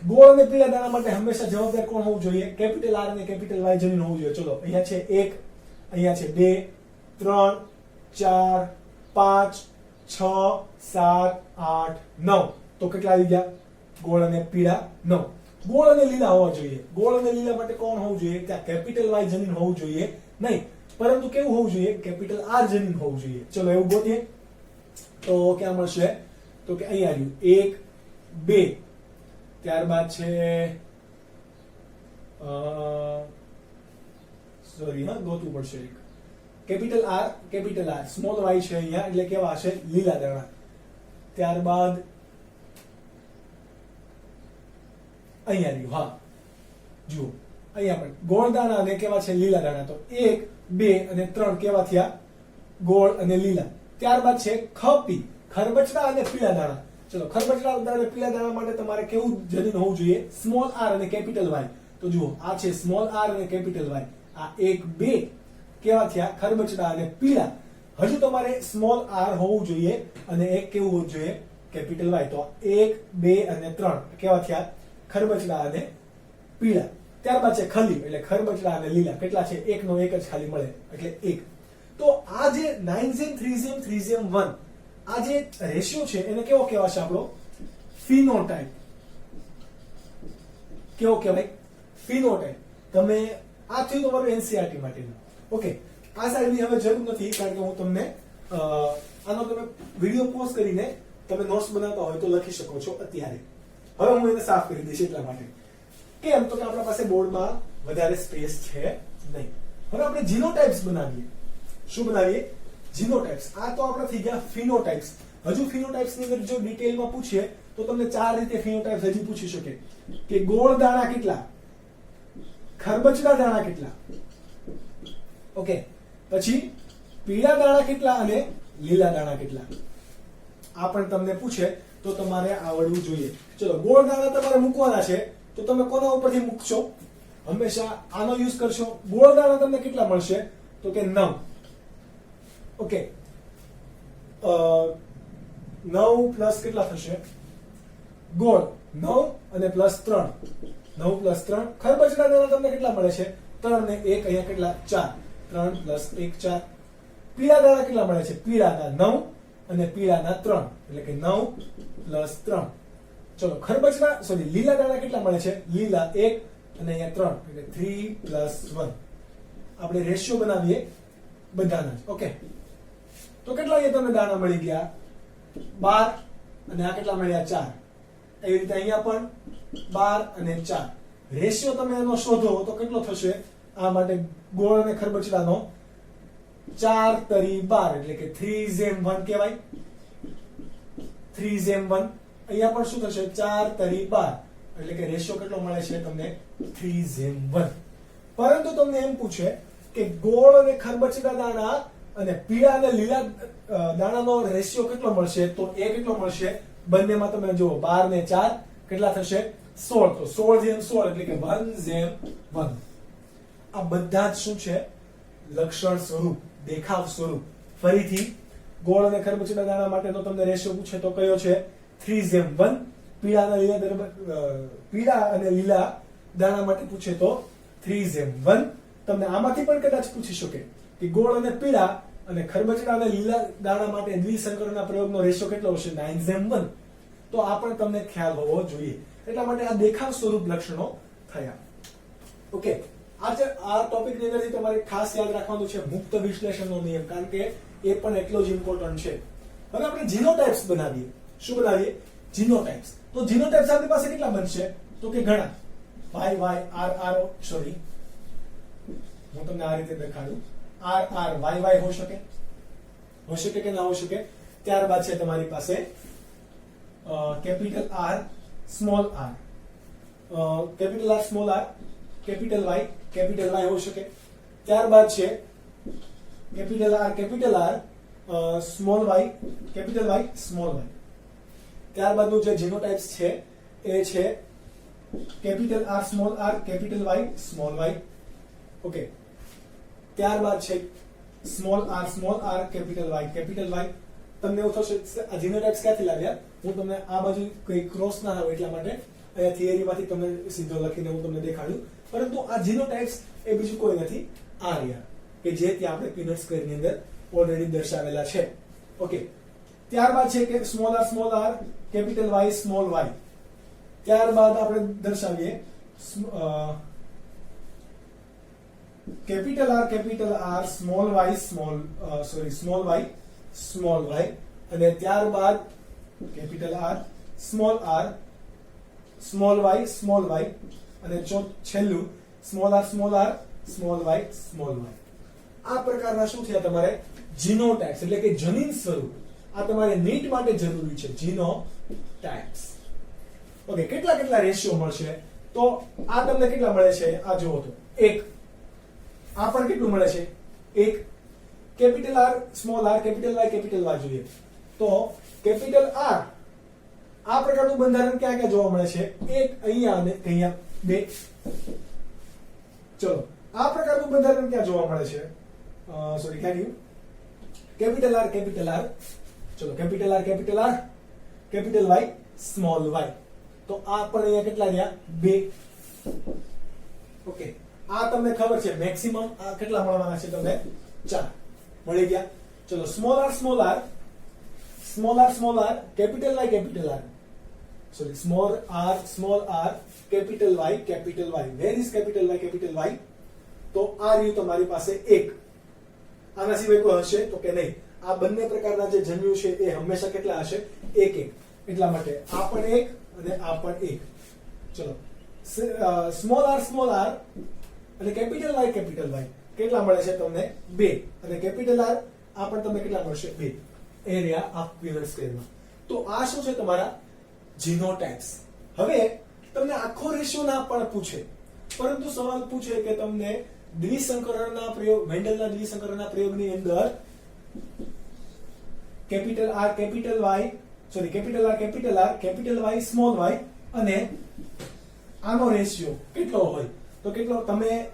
ગોળ અને પીળા દાણા માટે હંમેશા જવાબદાર કોણ હોવું જોઈએ? કેપિટલ આર અને કેપિટલ વાય જનીન હોવું જોઈએ. ચલો અહીંયા છે 1, અહીંયા છે 2, 3, 4, 5, 6, 7, 8, 9. તો કેટલા આવી ગયા? ગોળ અને પીળા 9. ગોળ અને લીલા હોવા જોઈએ. ગોળ અને લીલા માટે કોણ હોવું જોઈએ? ત્યાં કેપિટલ વાય જનીન હોવું જોઈએ નહીં, પરંતુ કેવું હોવું જોઈએ? કેપિટલ આર જનીન હોવું જોઈએ. ચલો એવું ગોતીએ તો ક્યાં મળશે? તો કે અહીંયા આવ્યું 1, 2. ત્યારબાદ છે સોરી ગોતવું પડશે એક. કેપિટલ આર સ્મોલ વાય છે અહીંયા, એટલે કેવા હશે? લીલા દાણા. ત્યારબાદ અહીંયા રહ્યું. હા જુઓ અહીંયા પણ ગોળ દાણા અને કેવા છે? લીલા દાણા. તો 1, 2 અને 3 કેવા થયા? ગોળ અને લીલા. ત્યારબાદ છે ખપી, ખરબચડા અને પીળા દાણા. ચલો ખરબચડા અને પીળા દાણા માટે તમારે કેવું જનીન હોવું જોઈએ? સ્મોલ આર અને કેપિટલ વાય. તો જુઓ આ છે સ્મોલ આર અને કેપિટલ વાય. આ 1, 2 કેવા થયા? ખરબચડા અને પીળા. હજુ તમારે સ્મોલ આર હોવું જોઈએ અને એક કેવું હોવું જોઈએ? Capital Y. તો 1, 2 અને 3 કેવા થયા? ખરબચડા અને પીળા. ત્યારબાદ છે ખલી, એટલે ખરબચડા અને લીલા. કેટલા છે? 1 નો 1 જ ખાલી મળે, એટલે 1. તો આ જે 9:3:3:1 આ જે રેશિયો છે એને કેવો કહેવાશે? આપણો ફિનોટાઇપ. કેવો કહેવાય? ફિનોટાઇપ. તમે આ થયું તમારું એનસીઆરટી માટેનું. ઓકે, આ સાઈડની હવે જરૂર નથી, કારણ કે હું તમને આનો તમે વિડીયો પોઝ કરીને તમે નોટ્સ બનાવતા હોય તો લખી શકો છો અત્યારે. હવે હું એને સાફ કરી દઈશ એટલા માટે. કેમ? તો કે આપણા પાસે બોર્ડમાં વધારે સ્પેસ છે નહીં. હવે આપણે જીનોટાઇપ્સ બનાવીએ. શું બનાવીએ? જીનોટાઇપ્સ. આ તો આપણે થઈ ગયા ફિનોટાઇપ્સ. હજુ ફિનોટાઇપ્સ ની અંદર જો ડિટેલમાં પૂછીએ તો તમને 4 રીતે ફિનોટાઇપ્સ હજી પૂછી શકે કે ગોળ દાણા કેટલા, ખરબચડા દાણા કેટલા, ઓકે, પછી પીળા દાણા કેટલા અને લીલા દાણા કેટલા. આ પણ તમને પૂછે તો તમારે આવડવું જોઈએ. ચલો ગોળ દાણા તમારે મૂકવાના છે તો તમે કોના ઉપરથી મૂકશો? હંમેશા આનો યુઝ કરશો. ગોળ દાણા તમને કેટલા મળશે? તો કે 9. ઓકે, 9 પ્લસ કેટલા થશે? ગોળ 9 અને પ્લસ 3, 9 પ્લસ 3. ખરબચડા દાણા તમને કેટલા મળે છે? 3 ને 1 અહીંયા કેટલા? 4. 3 પ્લસ 1 4. પીળા દાણા કેટલા મળે છે? પીળાના 9 અને પીળાના 3, એટલે કે 9 પ્લસ 3. ચલો ખરબચડા સોરી લીલા દાણા કેટલા મળે છે? લીલા 1 અને અહીંયા 3, એટલે 3 પ્લસ 1. આપણે રેશિયો બનાવીએ બધાના જ. ઓકે, તો કેટલા અહીંયા તમને દાણા મળી ગયા? 12 અને આ કેટલા મળ્યા? 4. એવી રીતે અહીંયા પણ 12 અને 4. રેશિયો તમે એનો શોધો તો કેટલો થશે? આ માટે ગોળ અને ખરબચડાનો 4 તરી 12, એટલે કે 3:1 કહેવાય. 3:1. અહીંયા પણ શું થશે? 4 તરી 12, એટલે કે રેશિયો કેટલો મળે છે તમને? 3:1. પરંતુ તમને એમ પૂછે કે ગોળ અને ખરબચડા દાણા અને પીળા અને લીલા દાણાનો રેશિયો કેટલો મળશે? તો એ કેટલો મળશે? બંનેમાં તમે જુઓ 12 ને 4 કેટલા થશે? 16. તો 16:16, એટલે કે 1:1. આ બધા જ શું છે? લક્ષણ સ્વરૂપ, દેખાવ સ્વરૂપ. ફરીથી ગોળ અને ખરબચડા દાણા માટેનો તમને રેશિયો પૂછે તો કયો છે? 3:1. પીળા અને લીલા દાણા માટે પૂછે તો 3:1. તમને આમાંથી પણ કદાચ પૂછી શકે કે ગોળ અને પીળા અને ખરબચડા અને લીલા દાણા માટે દ્વિસંકરણના પ્રયોગનો રેશિયો કેટલો હશે? 9:1. તો આ પણ તમને ખ્યાલ હોવો જોઈએ. એટલા માટે આ દેખાવ સ્વરૂપ લક્ષણો થયા. ઓકે, આ ટોપિકની અંદરથી તમારે ખાસ યાદ રાખવાનું છે મુક્ત વિશ્લેષણનો નિયમ, કારણ કે એ પણ એટલો જ ઇમ્પોર્ટન્ટ છે. હવે આપણે જીનોટાઇપ્સ બનાવીએ. શું બનાવીએ? જીનોટાઇપ્સ. તો જીનોટાઇપ્સ આપણી પાસે કેટલા બનશે? તો કે ઘણા. સોરી હું તમને આ રીતે દેખાડું. RR હોઈ શકે કે ના હોઈ શકે. ત્યારબાદ છે તમારી પાસે capital R, small r. Capital R small R capital Y હોઈ શકે. ત્યારબાદ છે capital R small Y small Y. ત્યારબાદનું જે જીનોટાઇપ્સ છે એ છે capital R capital Y small Y. Okay, ત્યારબાદ છે સ્મોલ આર કેપિટલ વાય. તમને એવું થશે આ જીનોટાઇપ્સ ક્યાંથી લાવ્યા? હું તમને આ બાજુ કઈ ક્રોસ ના આવે એટલા માટે અહીંયા થિયરીમાંથી તમને સીધો લખીને હું તમને દેખાડું. પરંતુ આ જીનોટાઇપ્સ એ બીજું કોઈ નથી, આ રહ્યા કે જે ત્યાં આપણે પીનટ સ્ક્વેરની અંદર ઓલરેડી દર્શાવેલા છે. ઓકે, ત્યારબાદ છે કે small R capital Y small Y. ત્યારબાદ આપણે દર્શાવીએ કેપિટલ આર સ્મોલ વાય અને ત્યારબાદ કેપિટલ આર સ્મોલ વાય અને છેલ્લું સ્મોલ આર આ પ્રકારના શું થયા તમારે જીનોટાઇપ્સ એટલે કે જનીન સ્વરૂપ. આ તમારે નીટ માટે જરૂરી છે, જીનોટાઇપ્સ. ઓકે, કેટલા રેશિયો મળશે? તો આ તમને કેટલા મળે છે? આ જુઓ તો 1. આ પણ કેટલું મળે છે? 1. Capital R small R capital Y જોઈએ તો કેપિટલ આર આ પ્રકારનું બંધારણ ક્યાં જોવા મળે છે? 1 અહીંયા અને અહીંયા 2. ચલો, આ પ્રકારનું બંધારણ ક્યાં જોવા મળે છે? સોરી, ક્યાં ગયું? કેપિટલ આર ચલો, capital R capital Y small Y. તો આ પણ અહીંયા કેટલા રહ્યા? 2. ઓકે, આ તમને ખબર છે મેક્સિમમ આ કેટલા મળવાના છે તમને? 4 મળી ગયા. ચલો, small R capital R sorry small R capital Y. Where is capital Y? તો આ રહ્યું તમારી પાસે 1. આના સિવાય કોઈ હશે તો કે નહીં? આ બંને પ્રકારના જે જન્યુ છે એ હંમેશા કેટલા હશે? 1. એટલા માટે આ પણ 1 અને આ પણ 1. ચલો, સ્મોલ આર અને કેપિટલ વાય કેટલા મળે છે તમને? 2. અને કેપિટલ આર આ પણ તમને કેટલા મળશે? 2. એરિયા આ પીનટ સ્ક્વેરમાં. તો આ શું છે? તમારા જીનોટાઇપ્સ. હવે તમને આખો રેશિયો ના પણ પૂછે, પરંતુ સવાલ પૂછે કે તમને દ્વિસંકરણના પ્રયોગ, મેન્ડલના દ્વિસંકરણના પ્રયોગની અંદર capital R capital Y small Y અને આનો રેશિયો કેટલો હોય? તો કેટલો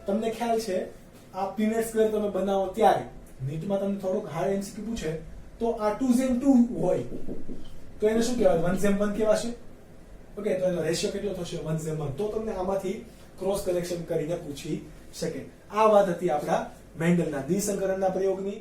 તમને ખ્યાલ છે આ પીનટ સ્ક્વેર તમે બનાવો ત્યારે નીટમાં તમને થોડુંક હાર્ડ એમસીક્યુ પૂછે તો આ 2:2 હોય તો એને શું કહેવાય? 1:1 કહેવાશે. ઓકે, તો એનો રેશિયો કેટલો થશે? 1:1. તો તમને આમાંથી ક્રોસ કરેક્શન કરીને પૂછી શકે. આ વાત હતી આપણા મેન્ડલના દ્વિસંકરણના પ્રયોગની.